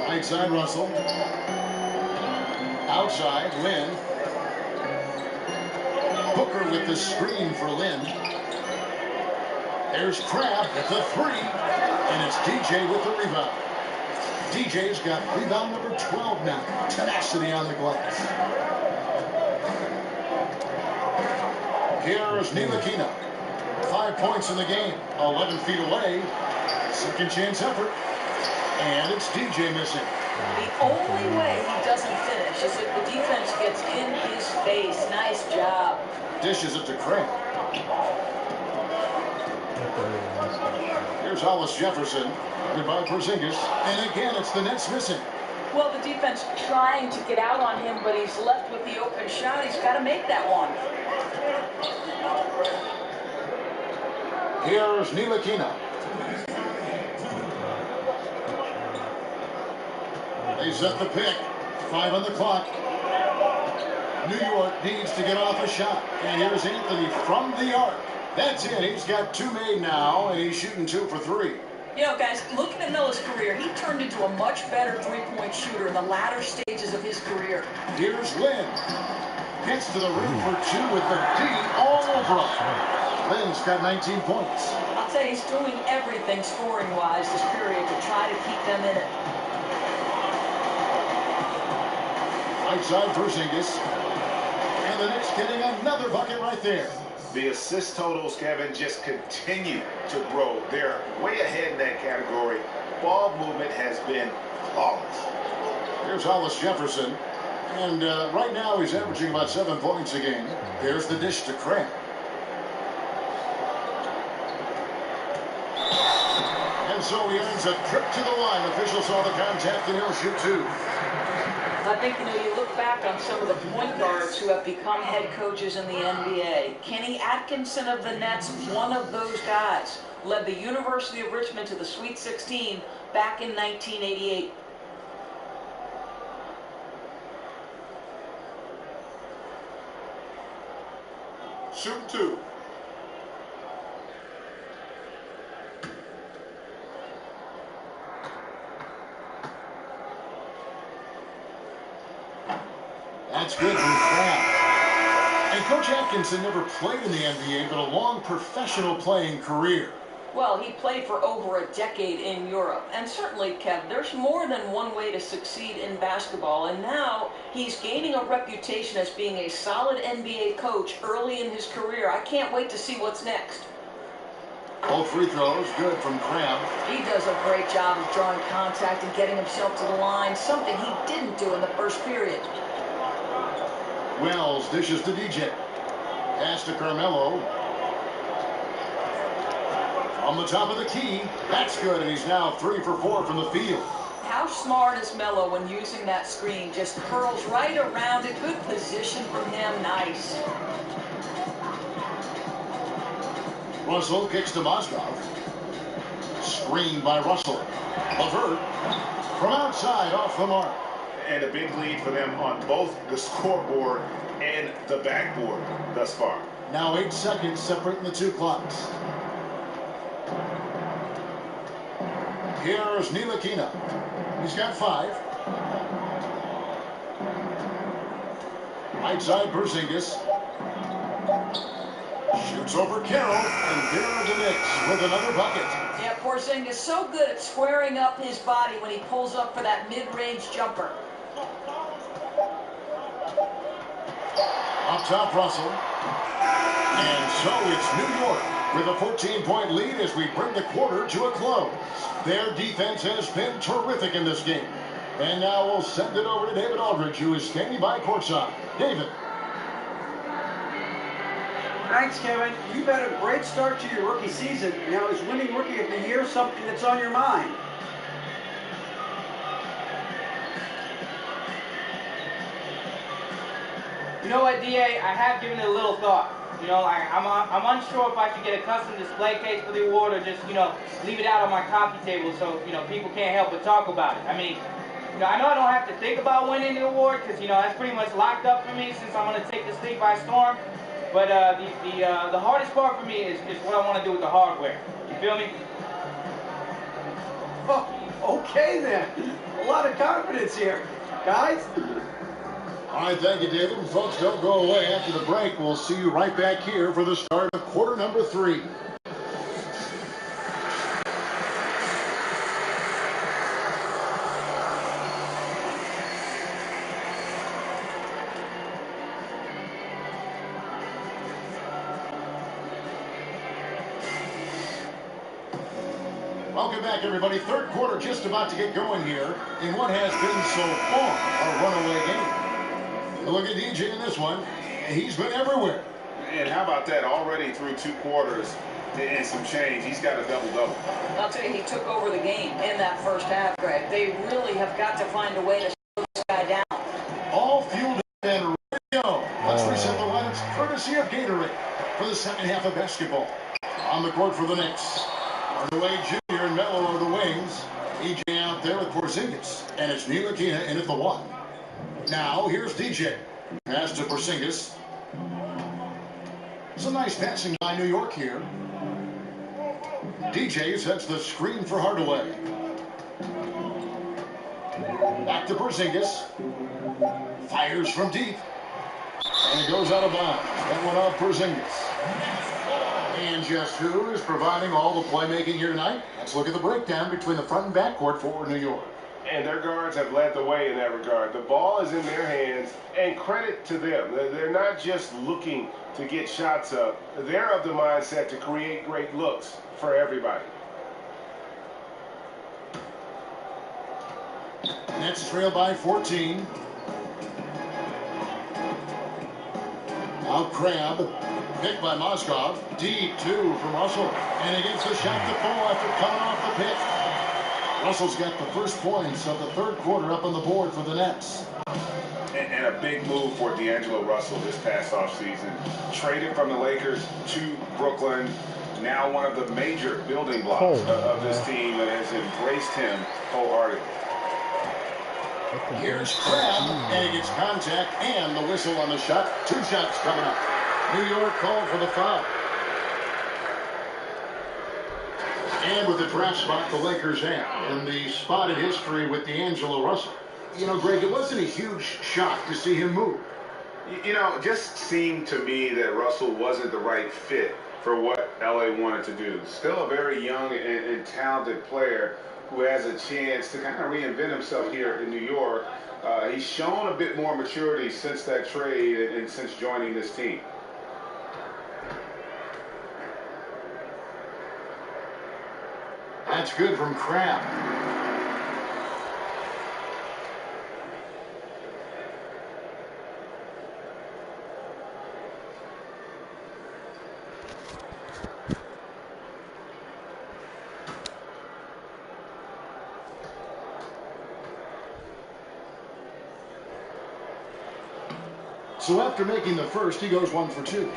Right side, Russell. Outside, Lynn. Booker with the screen for Lynn. There's Crab at the 3. And it's DJ with the rebound. DJ's got rebound number 12 now. Tenacity on the glass. Here's Ntilikina. 5 points in the game. 11 feet away. Second chance effort. And it's DJ missing. The only way he doesn't finish is if the defense gets in his face. Nice job. Dishes it to Craig. Here's Hollis Jefferson. Goodbye, Porzingis. And again, it's the Nets missing. Well, the defense trying to get out on him, but he's left with the open shot. He's got to make that one. Here's Ntilikina. They set the pick. 5 on the clock. New York needs to get off a shot. And here's Anthony from the arc. That's it. He's got 2 made now, and he's shooting 2 for 3. You know, guys, looking at Miller's career, he turned into a much better three-point shooter in the latter stages of his career. Here's Lynn. Gets to the rim for 2 with the D all over him. Lynn's got 19 points. I'll say he's doing everything scoring-wise this period to try to keep them in it. Right side for Porzingis. And the Knicks getting another bucket right there. The assist totals, Kevin, just continue to grow. They're way ahead in that category. Ball movement has been flawless. Here's Hollis Jefferson. And right now he's averaging about 7 points a game. Here's the dish to Craig. And so he earns a trip to the line. Officials saw the contact and he'll shoot 2. I think, you look back on some of the point guards who have become head coaches in the NBA. Kenny Atkinson of the Nets, one of those guys, led the University of Richmond to the Sweet 16 back in 1988. Shoot 2. That's good from Crab. And Coach Atkinson never played in the NBA, but a long professional playing career. Well, he played for over a decade in Europe. And certainly, Kev, there's more than one way to succeed in basketball. And now he's gaining a reputation as being a solid NBA coach early in his career. I can't wait to see what's next. Both free throws, good from Crab. He does a great job of drawing contact and getting himself to the line, something he didn't do in the first period. Wells dishes to DJ. Pass to Carmelo. On the top of the key. That's good, and he's now 3 for 4 from the field. How smart is Melo when using that screen? Just curls right around it. Good position from him. Nice. Russell kicks to Moskov. Screened by Russell. LeVert from outside off the mark. And a big lead for them on both the scoreboard and the backboard thus far. Now 8 seconds separating the 2 clocks. Here's Ntilikina. He's got 5. Right side Porzingis. Shoots over Carroll, and there are the Knicks with another bucket. Yeah, Porzingis so good at squaring up his body when he pulls up for that mid-range jumper. Up top, Russell. And so it's New York with a 14-point lead as we bring the quarter to a close. Their defense has been terrific in this game. And now we'll send it over to David Aldridge, who is standing by courtside. David. Thanks, Kevin. You've had a great start to your rookie season. Now, is winning Rookie of the Year something that's on your mind? You know what, DA? I have given it a little thought. I'm unsure if I should get a custom display case for the award or just, leave it out on my coffee table so, people can't help but talk about it. I mean, I know I don't have to think about winning the award because, that's pretty much locked up for me since I'm going to take this league by storm. But the hardest part for me is what I want to do with the hardware. You feel me? Oh, okay then. A lot of confidence here. Guys? All right, thank you, David. And folks, don't go away. After the break, we'll see you right back here for the start of quarter number 3. Welcome back, everybody. Third quarter just about to get going here in what has been so far a runaway game. Look at DJ in this one. He's been everywhere. And how about that? Already through 2 quarters and some change. He's got a double-double. I'll tell you, he took over the game in that first half, Greg. They really have got to find a way to slow this guy down. All fueled and ready to go. Let's reset the lineups courtesy of Gatorade for the second half of basketball. On the court for the Knicks. Hardaway Jr. and Melo are the wings. EJ out there with Porzingis. And it's Ntilikina in at the 1. Now, here's DJ. Pass to Porzingis. It's a nice passing by New York here. DJ sets the screen for Hardaway. Back to Porzingis. Fires from deep. And it goes out of bounds. That one off Porzingis. And just who is providing all the playmaking here tonight? Let's look at the breakdown between the front and back court for New York. And their guards have led the way in that regard. The ball is in their hands, and credit to them. They're not just looking to get shots up. They're of the mindset to create great looks for everybody. Nets trail by 14. Now Crabbe, picked by Mozgov. Deep two from Russell. And he gets the shot to fall after coming off the pick. Russell's got the first points of the third quarter up on the board for the Nets. And a big move for D'Angelo Russell this past offseason. Traded from the Lakers to Brooklyn. Now one of the major building blocks of this team that has embraced him wholeheartedly. Here's Crabbe, and he gets contact and the whistle on the shot. 2 shots coming up. New York called for the foul. And with the draft spot, the Lakers have. And the spot in history with D'Angelo Russell. You know, Greg, it wasn't a huge shock to see him move. You know, it just seemed to me that Russell wasn't the right fit for what LA wanted to do. Still a very young and talented player who has a chance to kind of reinvent himself here in New York. He's shown a bit more maturity since that trade and since joining this team. That's good from Crabbe. So after making the first, he goes 1 for 2.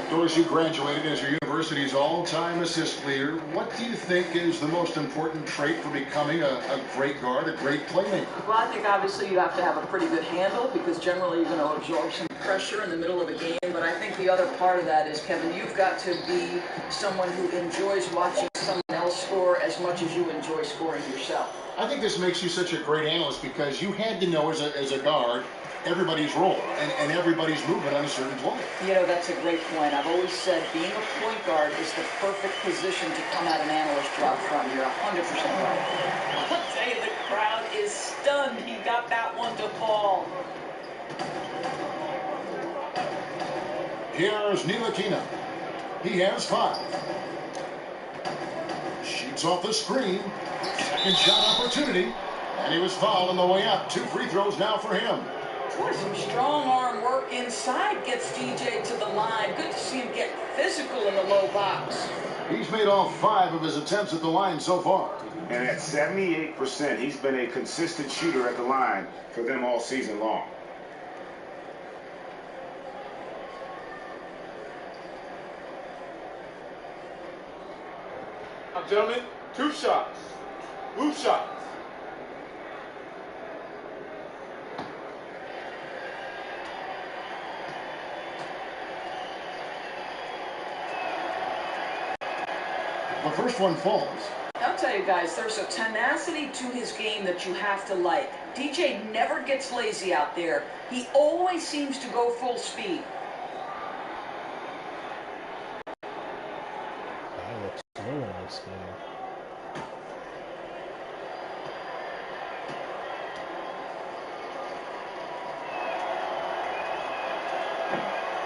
Doris, you graduated as your university's all-time assist leader. What do you think is the most important trait for becoming a great guard, a great playmaker? Well, I think obviously you have to have a pretty good handle because generally you're going to absorb some pressure in the middle of a game. But I think the other part of that is, Kevin, you've got to be someone who enjoys watching someone else score as much as you enjoy scoring yourself. I think this makes you such a great analyst because you had to know as a guard everybody's role and everybody's movement on a certain play. You know, that's a great point. I've always said being a point guard is the perfect position to come at an analyst job from. You're 100% right. I'll tell you, the crowd is stunned. He got that one to fall. Here's Ntilikina. He has 5. Shoots off the screen. Second shot opportunity. And he was fouled on the way up. 2 free throws now for him. Boy, some strong arm work inside gets DJ to the line. Good to see him get physical in the low box. He's made all 5 of his attempts at the line so far. And at 78%, he's been a consistent shooter at the line for them all season long. Gentlemen, 2 shots. Move shots. The first one falls. I'll tell you guys, there's a tenacity to his game that you have to like. DJ never gets lazy out there. He always seems to go full speed. I look slow in this game.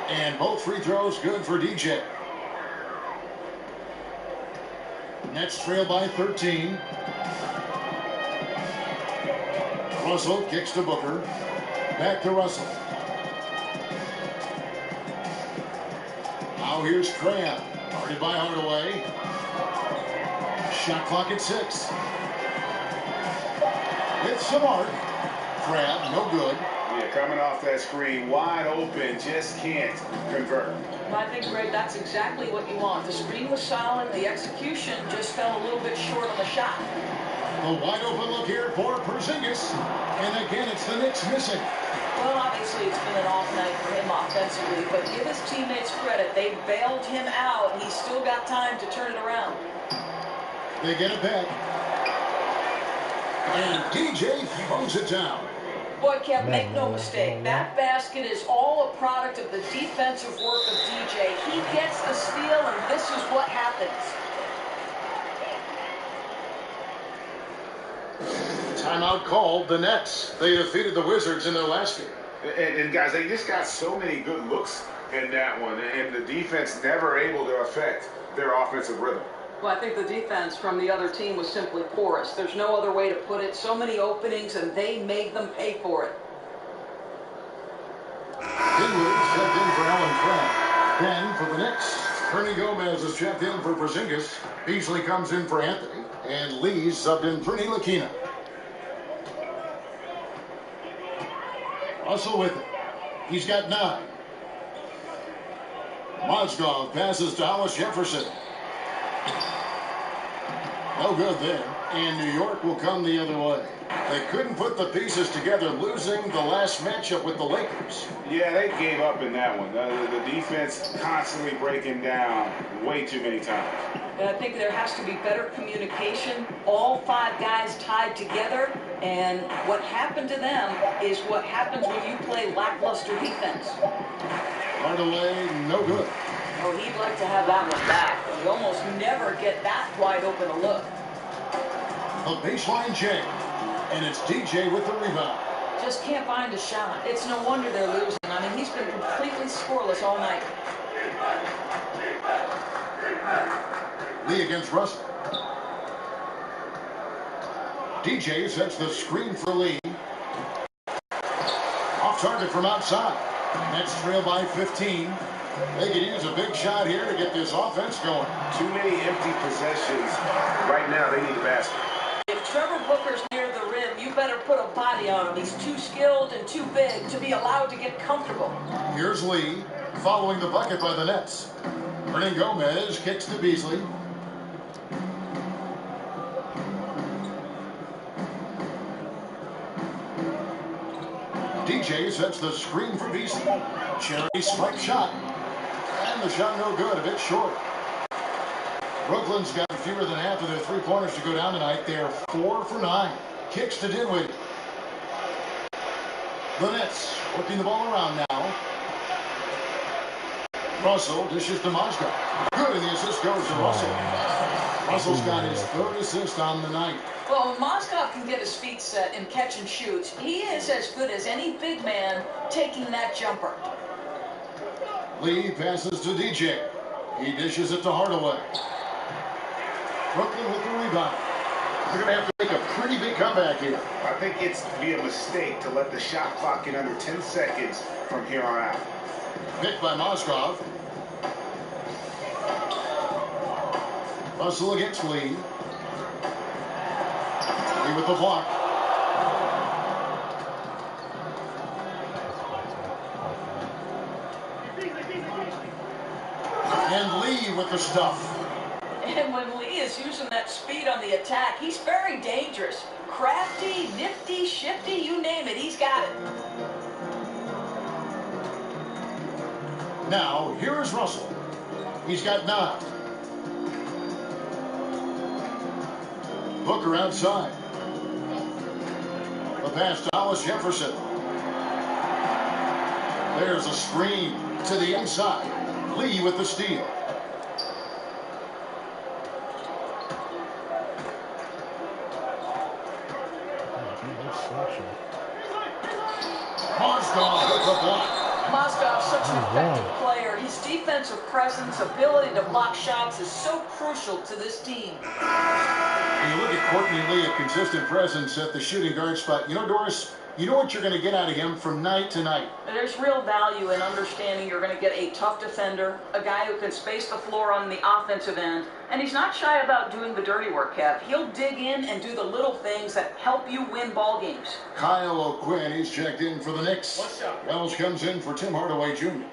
And both free throws good for DJ. Nets trail by 13. Russell kicks to Booker. Back to Russell. Now here's Crabbe. Guarded by Hardaway. Shot clock at 6. It's the mark. Crabbe, no good. Yeah, coming off that screen, wide open, just can't convert. Well, I think, Greg, that's exactly what you want. The screen was solid. The execution just fell a little bit short on the shot. A wide open look here for Porzingis. And again, it's the Knicks missing. Well, obviously, it's been an off night for him offensively, but give his teammates credit. They bailed him out. He's still got time to turn it around. They get it back. And DJ throws it down. Boy, Kev, make no mistake, that basket is all a product of the defensive work of DJ. He gets the steal, and this is what happens. Timeout called. The Nets. They defeated the Wizards in their last game. And guys, they just got so many good looks in that one, and the defense never able to affect their offensive rhythm. Well, I think the defense from the other team was simply porous. There's no other way to put it. So many openings, and they made them pay for it. Dinwiddie checked in for Alan Crabb. Then for the Knicks, Ernie Gomez is checked in for Porzingis. Beasley comes in for Anthony, and Lee's subbed in for Ntilikina. Russell with it. He's got 9. Mozgov passes to Hollis Jefferson. No good there. And New York will come the other way. They couldn't put the pieces together, losing the last matchup with the Lakers. Yeah, they gave up in that one. The defense constantly breaking down way too many times. And I think there has to be better communication. All 5 guys tied together. And what happened to them is what happens when you play lackluster defense. Hardaway, no good. Oh, he'd like to have that one back. You almost never get that wide open a look. A baseline J. And it's DJ with the rebound. Just can't find a shot. It's no wonder they're losing. I mean, he's been completely scoreless all night. Lee against Russell. DJ sets the screen for Lee. Off target from outside. Nets trail by 15. They could use a big shot here to get this offense going. Too many empty possessions. Right now, they need a basket. If Trevor Booker's near the rim, you better put a body on him. He's too skilled and too big to be allowed to get comfortable. Here's Lee, following the bucket by the Nets. Ernie Gomez kicks to Beasley. DJ sets the screen for Beasley. Cherry spike shot. And the shot no good, a bit short. Brooklyn's got fewer than half of their 3-pointers to go down tonight. They're 4 for 9. Kicks to Dinwiddie. The Nets working the ball around now. Russell dishes to Mozgov. Good, and the assist goes to Russell. Russell's got his 3rd assist on the night. Well, when Mozgov can get his feet set and catch and shoots, he is as good as any big man taking that jumper. Lee passes to DJ. He dishes it to Hardaway. Brooklyn with the rebound. They're going to have to make a pretty big comeback here. I think it's be a mistake to let the shot clock in under 10 seconds from here on out. Picked by Mozgov. Russell against Lee. Lee with the block. And Lee with the stuff. And when Lee is using that speed on the attack, he's very dangerous. Crafty, nifty, shifty, you name it, he's got it. Now, here is Russell. He's got 9. Booker outside. The pass to Hollis Jefferson. There's a screen to the inside. Lee with the steal. Mozgov with the block. Mozgov's such an effective player. His defensive presence, ability to block shots is so crucial to this team. When you look at Courtney Lee, a consistent presence at the shooting guard spot. You know, Doris, you know what you're going to get out of him from night to night. There's real value in understanding you're going to get a tough defender, a guy who can space the floor on the offensive end, and he's not shy about doing the dirty work, Kev. He'll dig in and do the little things that help you win ball games. Kyle O'Quinn, he's checked in for the Knicks. Wells comes in for Tim Hardaway Jr.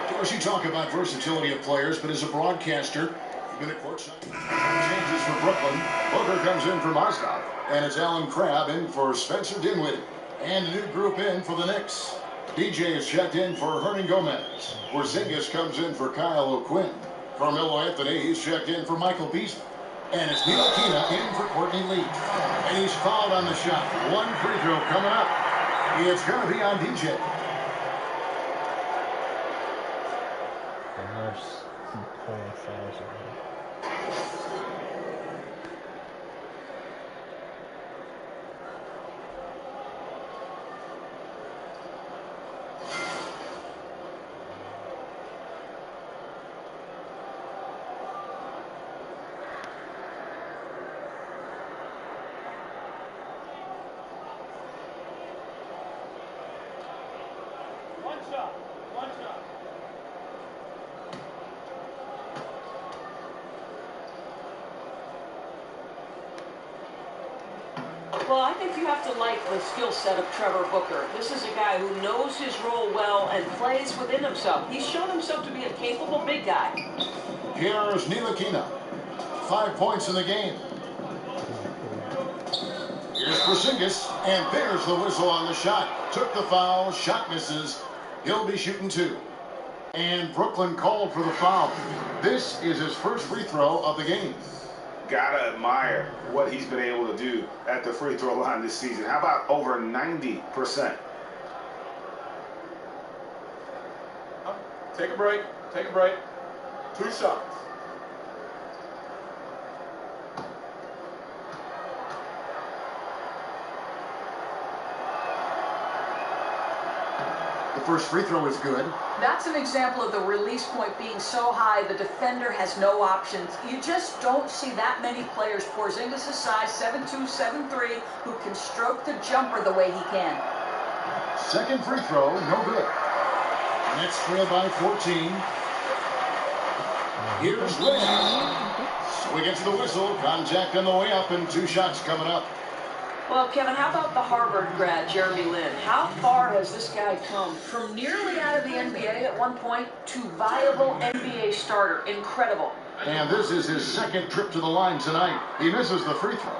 Of course, you talk about versatility of players, but as a broadcaster, you've been at courtside. Changes for Brooklyn. Booker comes in for Mozgov. And it's Alan Crabb in for Spencer Dinwiddie. And a new group in for the Knicks. DJ is checked in for Hernan Gomez. Porzingis comes in for Kyle O'Quinn. Carmelo Anthony, he's checked in for Michael Beasley. And it's Ntilikina in for Courtney Lee. And he's fouled on the shot. One free throw coming up. It's going to be on DJ. The nurse calling fouls already. One shot. Well, I think you have to like the skill set of Trevor Booker. This is a guy who knows his role well and plays within himself. He's shown himself to be a capable big guy. Here's Ntilikina. 5 points in the game. Here's Porzingis, and there's the whistle on the shot. Took the foul, shot misses. He'll be shooting 2. And Brooklyn called for the foul. This is his first free throw of the game. Gotta admire what he's been able to do at the free throw line this season. How about over 90%? Take a break. Take a break. 2 shots. The first free throw is good. That's an example of the release point being so high, the defender has no options. You just don't see that many players, Porzingis' size, 7'2", 7'3", who can stroke the jumper the way he can. Second free throw, no good. Nets trail by 14. Here's Lynn. So we get to the whistle. Contact on the way up and 2 shots coming up. Well, Kevin, how about the Harvard grad, Jeremy Lin? How far has this guy come from nearly out of the NBA at one point to viable NBA starter? Incredible. And this is his second trip to the line tonight. He misses the free throw.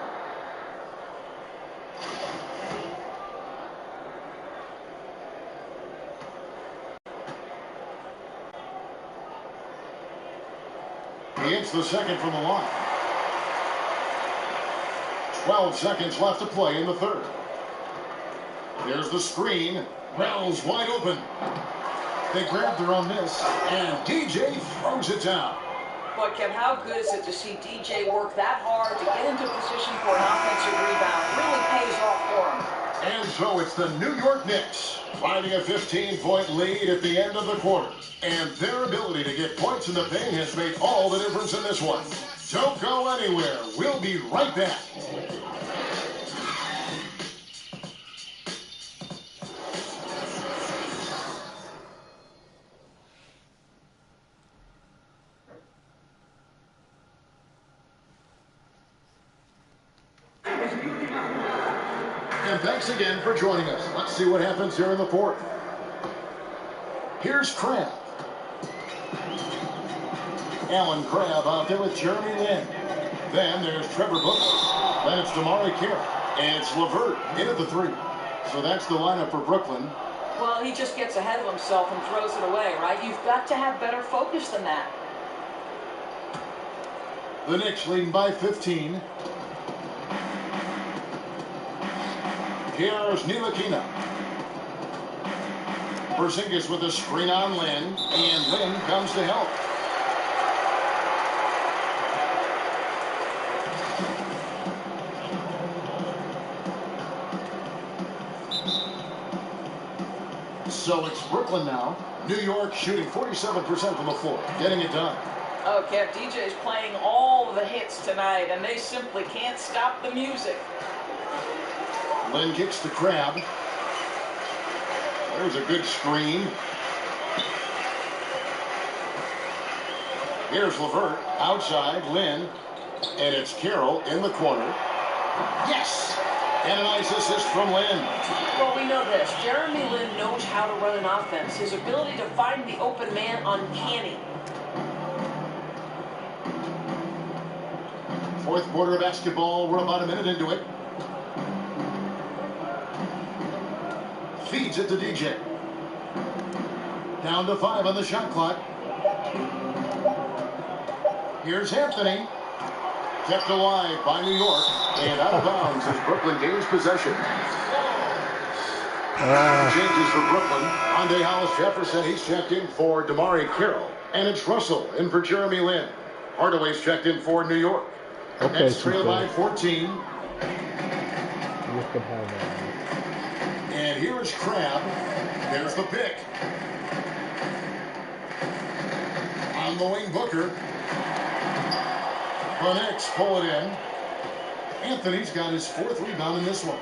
He hits the second from the line. 12 seconds left to play in the third. There's the screen. Wells wide open. They grab their own miss, and DJ throws it down. Boy, Kev, how good is it to see DJ work that hard to get into position for an offensive rebound? It really pays off for him. And so it's the New York Knicks finding a 15-point lead at the end of the quarter. And their ability to get points in the paint has made all the difference in this one. Don't go anywhere. We'll be right back. And thanks again for joining us. Let's see what happens here in the fourth. Here's Crabbe. Alan Crabbe out there with Jeremy Lin. Then there's Trevor Booker. Then it's Damari Carroll. And it's LeVert in at the 3. So that's the lineup for Brooklyn. Well, he just gets ahead of himself and throws it away, right? You've got to have better focus than that. The Knicks leading by 15. Here's Ntilikina. Porzingis with a screen on Lin, and Lin comes to help. So it's Brooklyn now. New York shooting 47% from the floor, getting it done. Oh, Kev, DJ's playing all the hits tonight, and they simply can't stop the music. Lin kicks to Crabbe. There's a good screen. Here's LeVert outside Lin, and it's Carroll in the corner. Yes! And a nice assist from Lin. Well, we know this. Jeremy Lin knows how to run an offense. His ability to find the open man uncanny. Fourth quarter of basketball. We're about a minute into it. Feeds it to DJ. Down to 5 on the shot clock. Here's Anthony. Kept alive by New York. And out of bounds as Brooklyn gains possession. Changes for Brooklyn. Rondé Hollis-Jefferson, he's checked in for DeMarre Carroll. And it's Russell in for Jeremy Lin. Hardaway's checked in for New York. Okay, Nets trail by 14. You can have that. And here is Crabbe. There's the pick. On the wing, Booker. The Knicks pull it in. Anthony's got his 4th rebound in this one.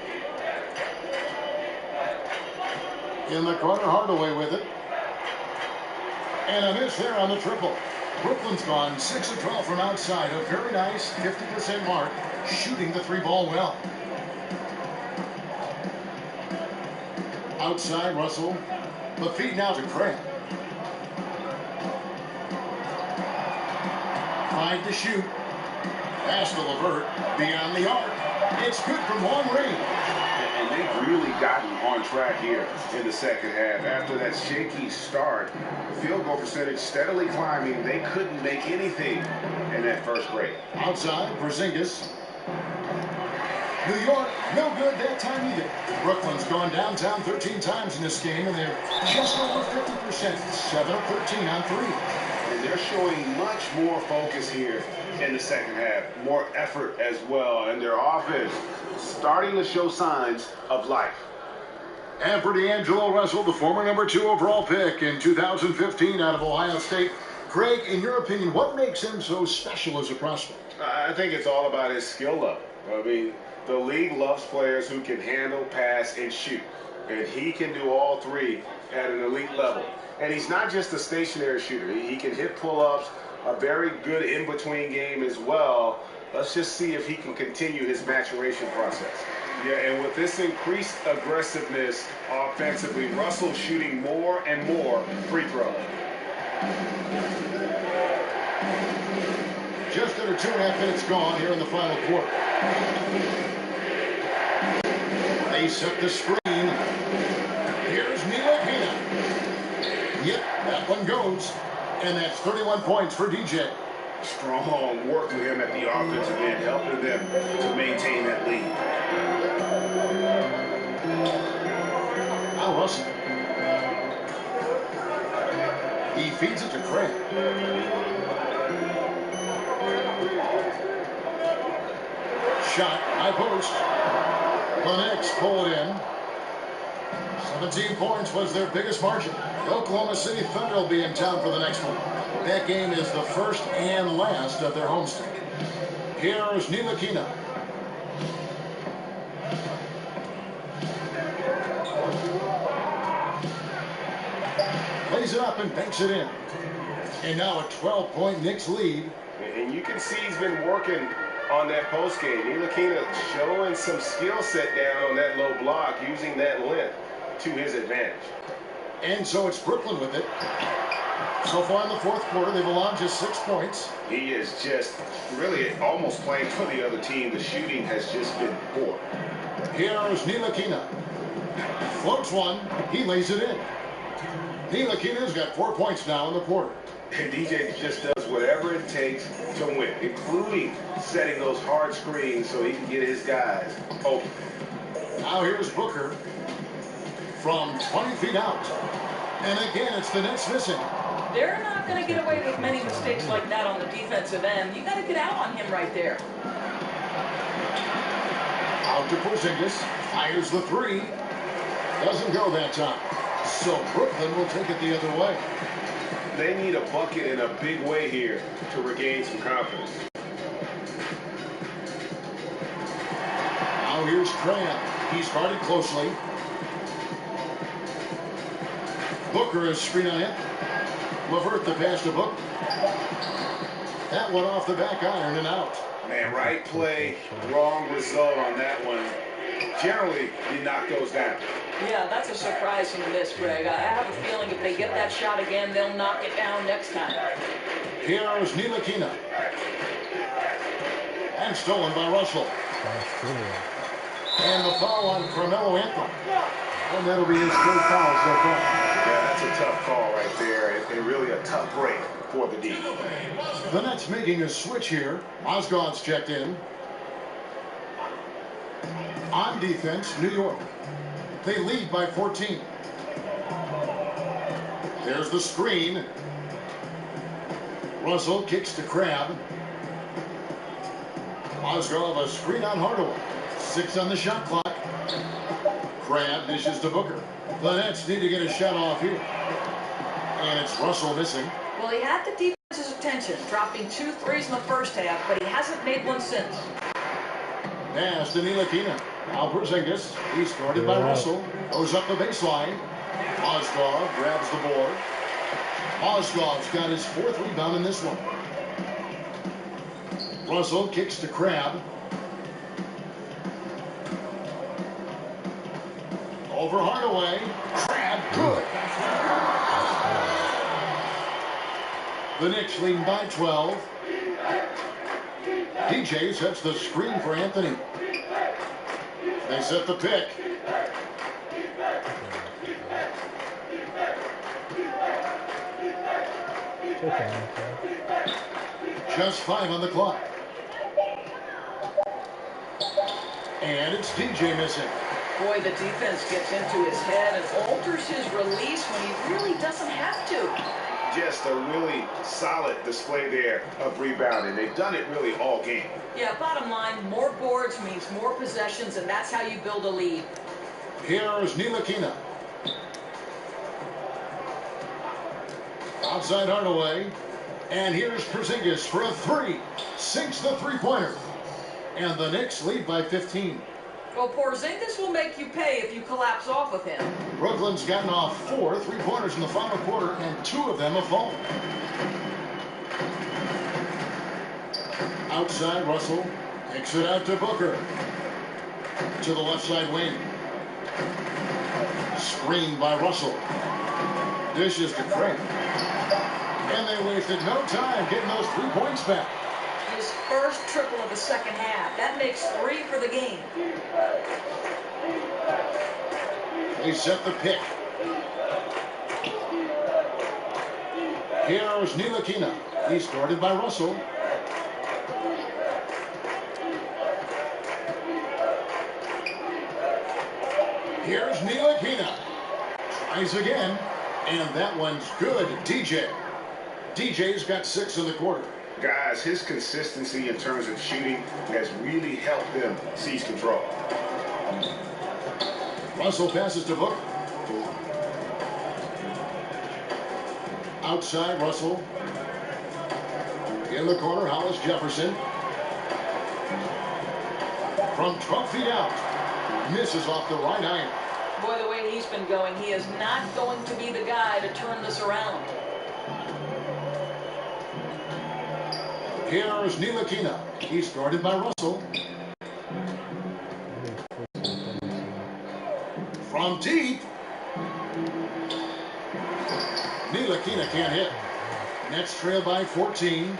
In the corner, Hardaway with it. And a miss there on the triple. Brooklyn's gone 6 of 12 from outside. A very nice 50% mark, shooting the 3-ball well. Outside, Russell. The feed now to Crabbe. 5 to shoot. Pass to LeVert. Beyond the arc. It's good from long range. And they've really gotten on track here in the second half. After that shaky start, the field goal percentage steadily climbing. They couldn't make anything in that first break. Outside, Porzingis. New York, no good that time either. Brooklyn's gone downtown 13 times in this game, and they're just over 50%. 7 of 13 on 3. And they're showing much more focus here in the second half. More effort as well. And their offense starting to show signs of life. And for D'Angelo Russell, the former number 2 overall pick in 2015 out of Ohio State. Greg, in your opinion, what makes him so special as a prospect? I think it's all about his skill level. I mean, the league loves players who can handle, pass, and shoot. And he can do all 3 at an elite level. And he's not just a stationary shooter. He can hit pull-ups, a very good in-between game as well. Let's just see if he can continue his maturation process. Yeah, and with this increased aggressiveness offensively, Russell shooting more and more free throws. Just under 2.5 minutes gone here in the final quarter. They set the screen. Here's Ntilikina. Yep, that one goes. And that's 31 points for DJ. Strong work with him at the offensive end, helping them to maintain that lead. Now Russell. He feeds it to Crabbe. Shot, high post. The Knicks pull it in. 17 points was their biggest margin. The Oklahoma City Thunder will be in town for the next one. That game is the first and last of their homestand. Here is Ntilikina. Lays it up and banks it in. And now a 12-point Knicks lead. And you can see he's been working on that post game. Ntilikina showing some skill set down on that low block, using that length to his advantage. And so it's Brooklyn with it. So far in the 4th quarter, they've allowed just 6 points. He is just really almost playing for the other team. The shooting has just been poor. Here is Ntilikina. Floats one. He lays it in. Ntilikina's got 4 points now in the quarter. And DJ just does whatever it takes to win, including setting those hard screens so he can get his guys open. Now here's Booker from 20 feet out. And again, it's the Nets missing. They're not going to get away with many mistakes like that on the defensive end. You got to get out on him right there. Out to Porzingis. Fires the 3. Doesn't go that time. So Brooklyn will take it the other way. They need a bucket in a big way here to regain some confidence. Now here's Crabbe. He's guarded closely. Booker is screen on it. LeVert the pass to Booker. That one off the back iron and out. Man, right play, wrong result on that one. Generally, you knock those down. Yeah, that's a surprising miss, Greg. I have a feeling if they get that shot again, they'll knock it down next time. Here is Ntilikina. And stolen by Russell. And the foul on Carmelo Anthony. And that'll be his 3rd foul so far. Yeah, that's a tough call right a tough break for the D. The Nets making a switch here. Mozgov's checked in. On defense, New York. They lead by 14. There's the screen. Russell kicks to Crabbe. Mozgov a screen on Hardaway. 6 on the shot clock. Crabbe dishes to Booker. The Nets need to get a shot off here. And it's Russell missing. Well, he had the defense's attention, dropping 2 threes in the first half, but he hasn't made one since. Pass to Ntilikina. Now Porzingis. He's guarded by Russell. Goes up the baseline. Mozgov grabs the board. Mozgov's got his 4th rebound in this one. Russell kicks to Crabbe. Over Hardaway. Crabbe, good. The Knicks leading by 12. DJ sets the screen for Anthony. They set the pick. Just 5 on the clock. And it's DJ missing. Boy, the defense gets into his head and alters his release when he really doesn't have to. Just a really solid display there of rebounding. They've done it really all game. Yeah, bottom line, more boards means more possessions, and that's how you build a lead. Here's Ntilikina. Outside Hardaway. And here's Porzingis for a 3. Sinks the three-pointer. And the Knicks lead by 15. Well, Porzingis will make you pay if you collapse off of him. Brooklyn's gotten off 4 3-pointers in the final quarter, and 2 of them have fallen. Outside, Russell kicks it out to Booker. To the left side wing. Screened by Russell. Dishes to Craig. And they wasted no time getting those 3 points back. His first triple of the second half. That makes 3 for the game. They set the pick. Here's Ntilikina. He's guarded by Russell. Here's Ntilikina. Tries again. And that one's good. DJ. DJ's got 6 in the quarter. Guys, his consistency in terms of shooting has really helped them seize control. Russell passes to Booker. Outside, Russell. In the corner, Hollis Jefferson. From 12 feet out. Misses off the right iron. Boy, the way he's been going, he is not going to be the guy to turn this around. Here's Ntilikina. He's guarded by Russell. From deep. Ntilikina can't hit. Nets trail by 14.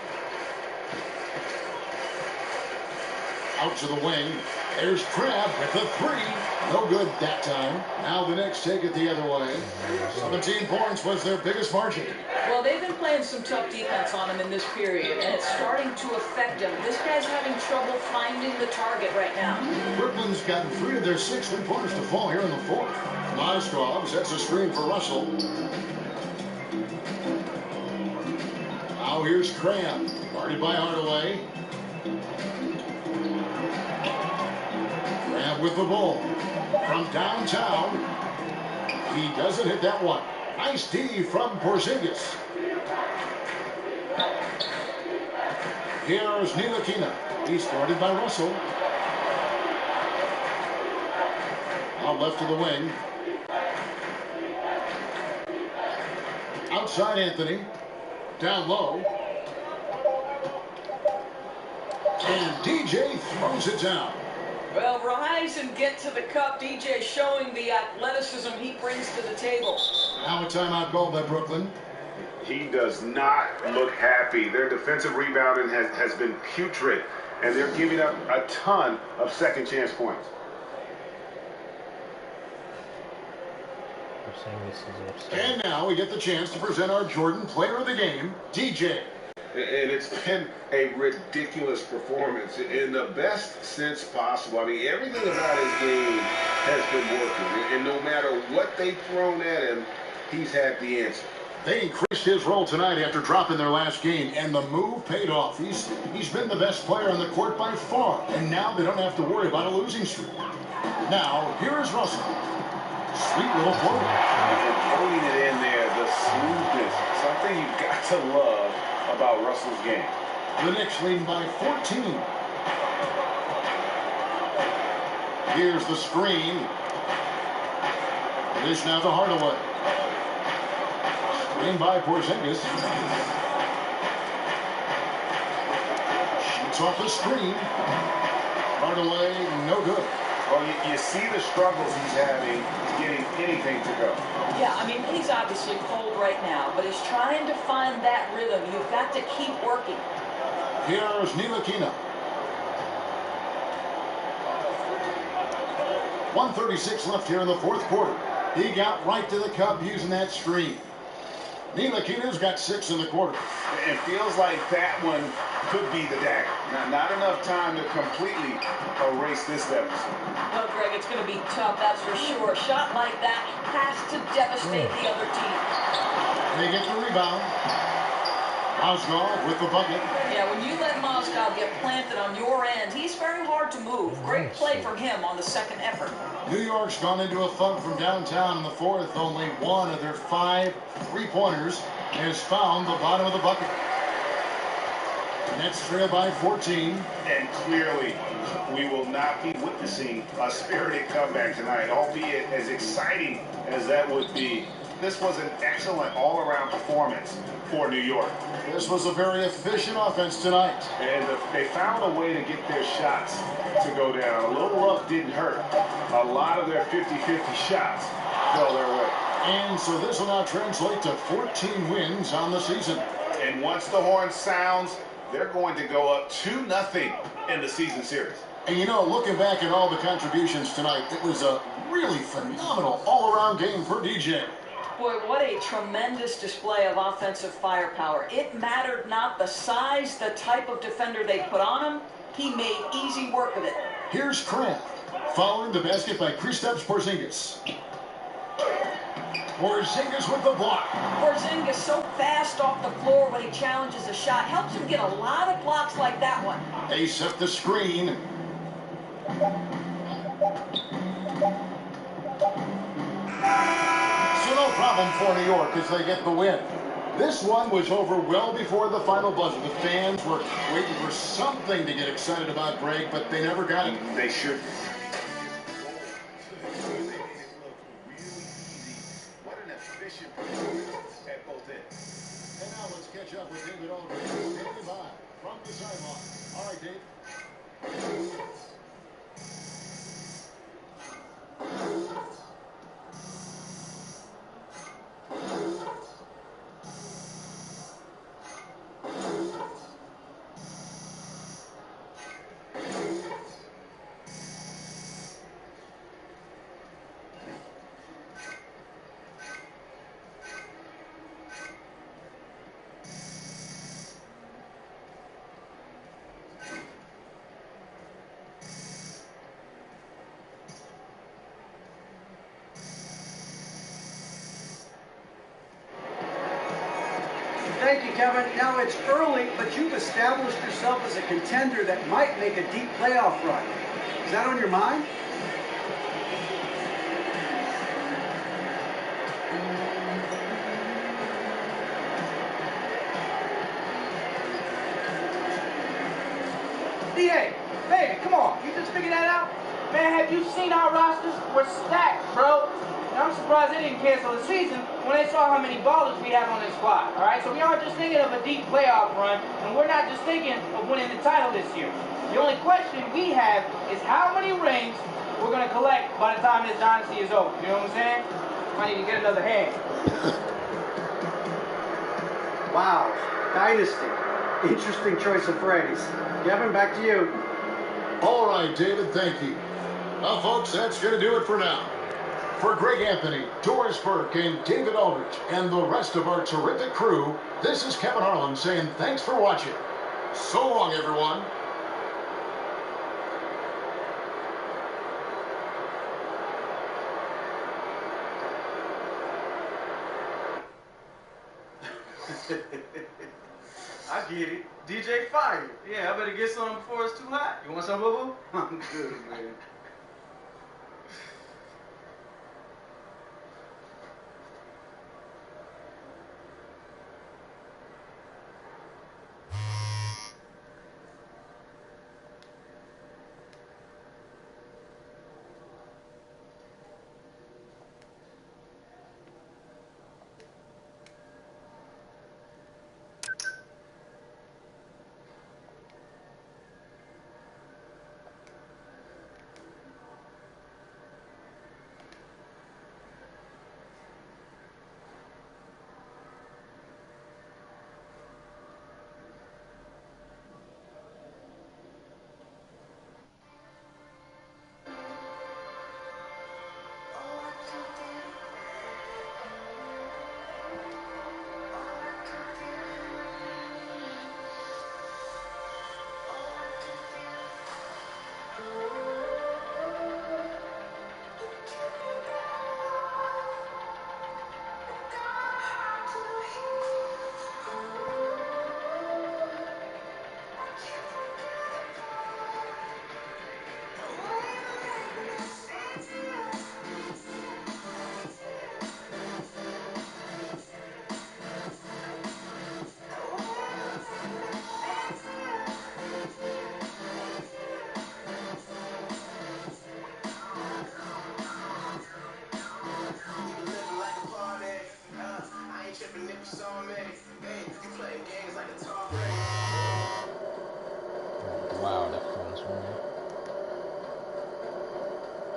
Out to the wing. There's Crabbe with the 3. No good that time. Now the Knicks take it the other way. 17 points was their biggest margin. Well, they've been playing some tough defense on him in this period, and it's starting to affect him. This guy's having trouble finding the target right now. Brooklyn's gotten 3 of their 6 3-pointers to fall here in the 4th. Mozgov sets a screen for Russell. Now here's Crabbe, guarded by Hardaway. Crabbe with the ball. From downtown. He doesn't hit that one. Nice D from Porzingis. Here's Ntilikina. He's guarded by Russell. Out left to the wing. Outside Anthony. Down low. And DJ throws it down. Well, rise and get to the cup. DJ showing the athleticism he brings to the table. Now a timeout called by Brooklyn. He does not look happy. Their defensive rebounding has been putrid, and they're giving up a ton of second chance points. Porzingis is upset. And now we get the chance to present our Jordan Player of the Game, DJ. And it's been a ridiculous performance in the best sense possible. I mean, everything about his game has been working. And no matter what they've thrown at him, he's had the answer. They increased his role tonight after dropping their last game, and the move paid off. He's been the best player on the court by far, and now they don't have to worry about a losing streak. Now, here is Russell. Sweet little floater. Throwing it in there, the smoothness, something you've got to love about Russell's game. The Knicks leading by 14. Here's the screen. Dish now to Hardaway. Screen by Porzingis. Shoots off the screen. Hardaway, no good. Well, you see the struggles he's having getting anything to go. Yeah, I mean, he's obviously cold right now, but he's trying to find that rhythm. You've got to keep working. Here's Ntilikina. 1:36 left here in the fourth quarter. He got right to the cup using that screen. Ntilikina's got 6 in the quarter. It feels like that one could be the dagger. Not enough time to completely erase this deficit. Well, Greg, it's going to be tough, that's for sure. A shot like that has to devastate the other team. They get the rebound. Mozgov with the bucket. Yeah, when you let Mozgov get planted on your end, he's very hard to move. Great play from him on the second effort. New York's gone into a funk from downtown in the fourth. Only one of their 5 3-pointers has found the bottom of the bucket. Nets trail by 14. And clearly, we will not be witnessing a spirited comeback tonight, albeit as exciting as that would be. This was an excellent all-around performance for New York. This was a very efficient offense tonight. And they found a way to get their shots to go down. A little luck didn't hurt. A lot of their 50-50 shots fell their way. And so this will now translate to 14 wins on the season. And once the horn sounds, they're going to go up 2-0 in the season series. And you know, looking back at all the contributions tonight, it was a really phenomenal all-around game for DJ. Boy, what a tremendous display of offensive firepower. It mattered not the size, the type of defender they put on him. He made easy work of it. Here's Kraft, following the basket by Kristaps Porzingis. Porzingis with the block. Porzingis so fast off the floor when he challenges a shot. Helps him get a lot of blocks like that one. They set the screen. So no problem for New York as they get the win. This one was over well before the final buzzer. The fans were waiting for something to get excited about, Greg, but they never got it. They should. What an efficient performance at both ends. And now let's catch up with David Aldridge, standing by from the sideline. All right, Dave. Thank you, Kevin. Now it's early, but you've established yourself as a contender that might make a deep playoff run. Is that on your mind? DA, baby, come on. You just figured that out? Man, have you seen our rosters? We're stacked, bro. And I'm surprised they didn't cancel the season when they saw how many ballers we have on this squad, all right? So we aren't just thinking of a deep playoff run, and we're not just thinking of winning the title this year. The only question we have is how many rings we're going to collect by the time this dynasty is over. You know what I'm saying? I need to get another hand. Wow, dynasty. Interesting choice of phrase. Kevin, back to you. All right, David, thank you. Well, folks, that's going to do it for now. For Greg Anthony, Doris Burke, and David Aldrich, and the rest of our terrific crew, this is Kevin Harlan saying thanks for watching. So long, everyone. I get it. DJ Fire. Yeah, I better get some before it's too hot. You want some, boo-boo? I'm good, man. Wow, that phone's ringing.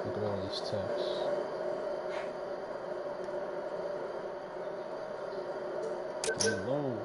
Look at all these texts. Hello.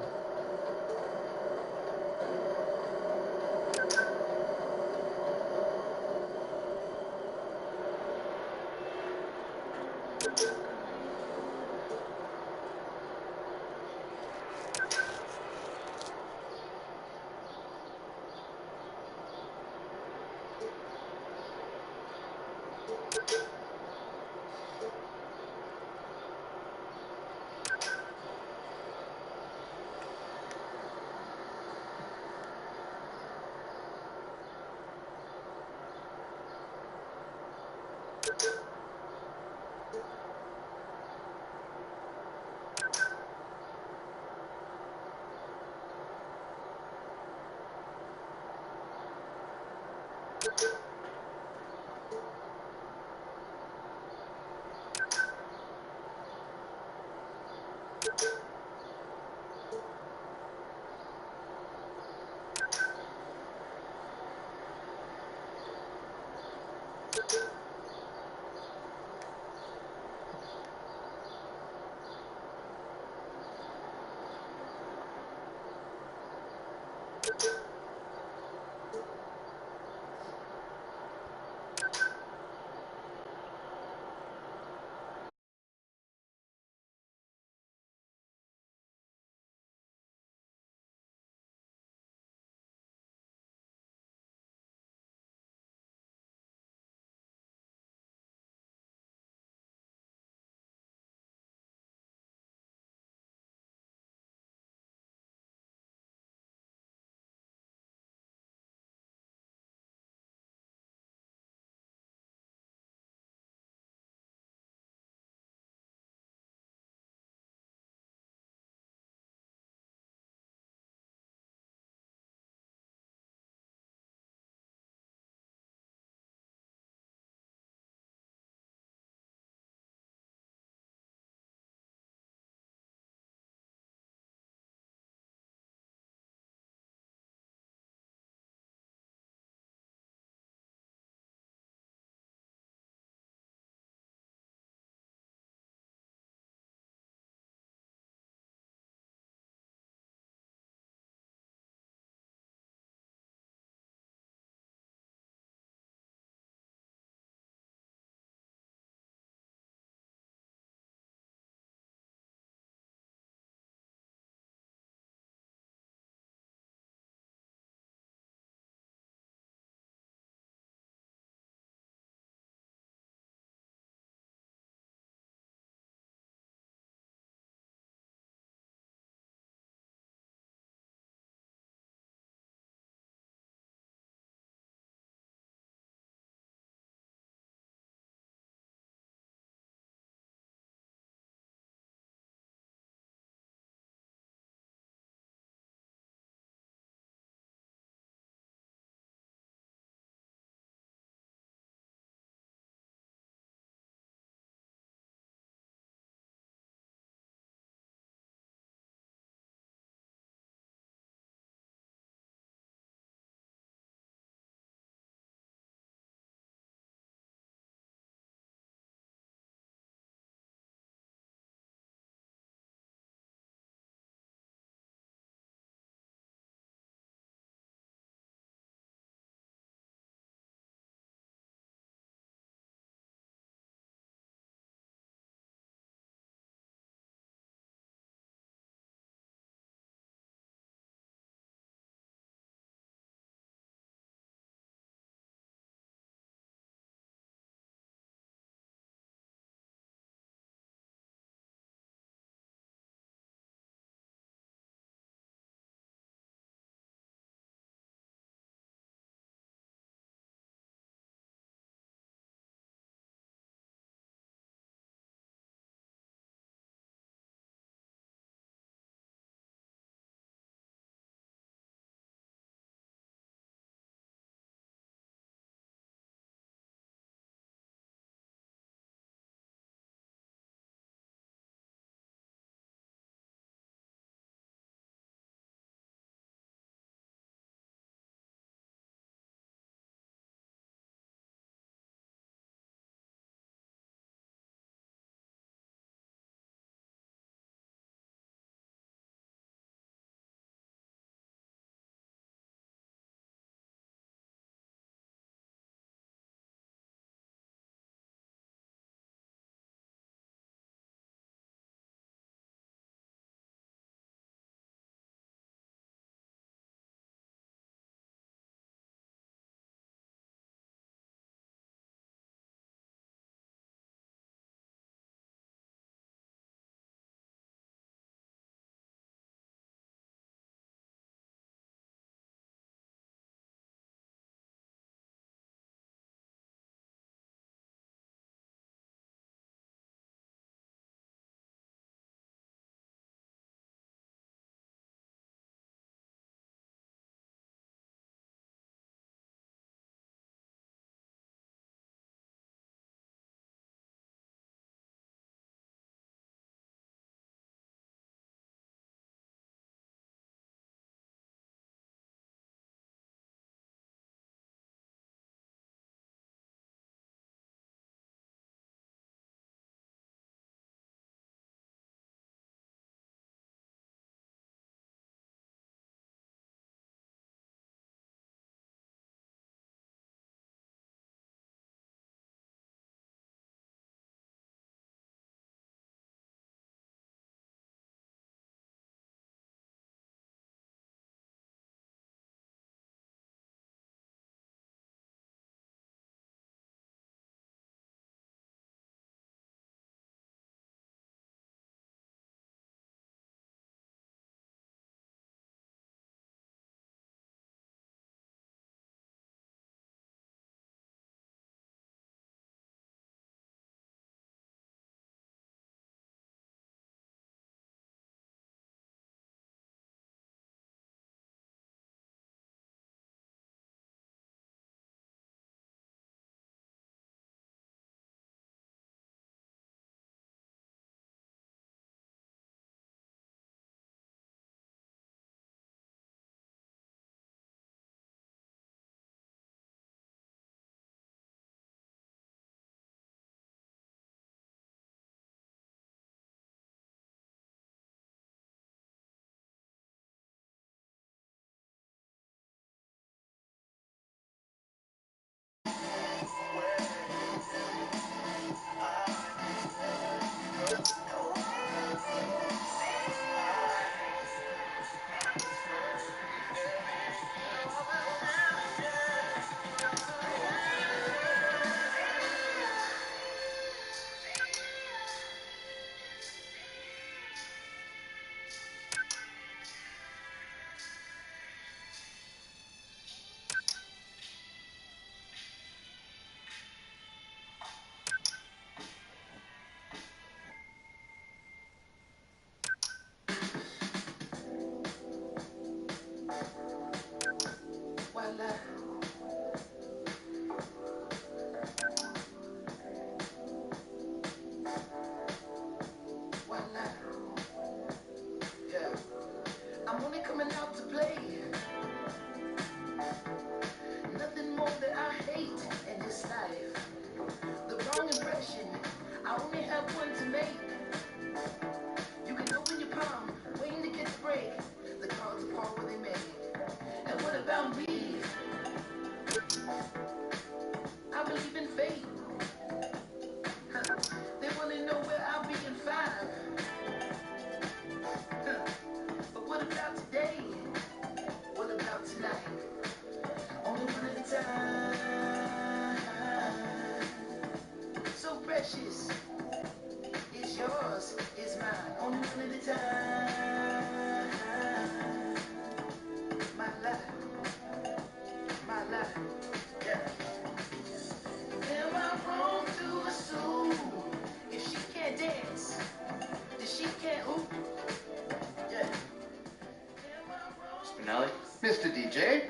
Mr. DJ.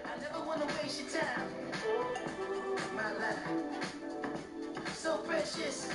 I never wanna waste your time. My life, so precious.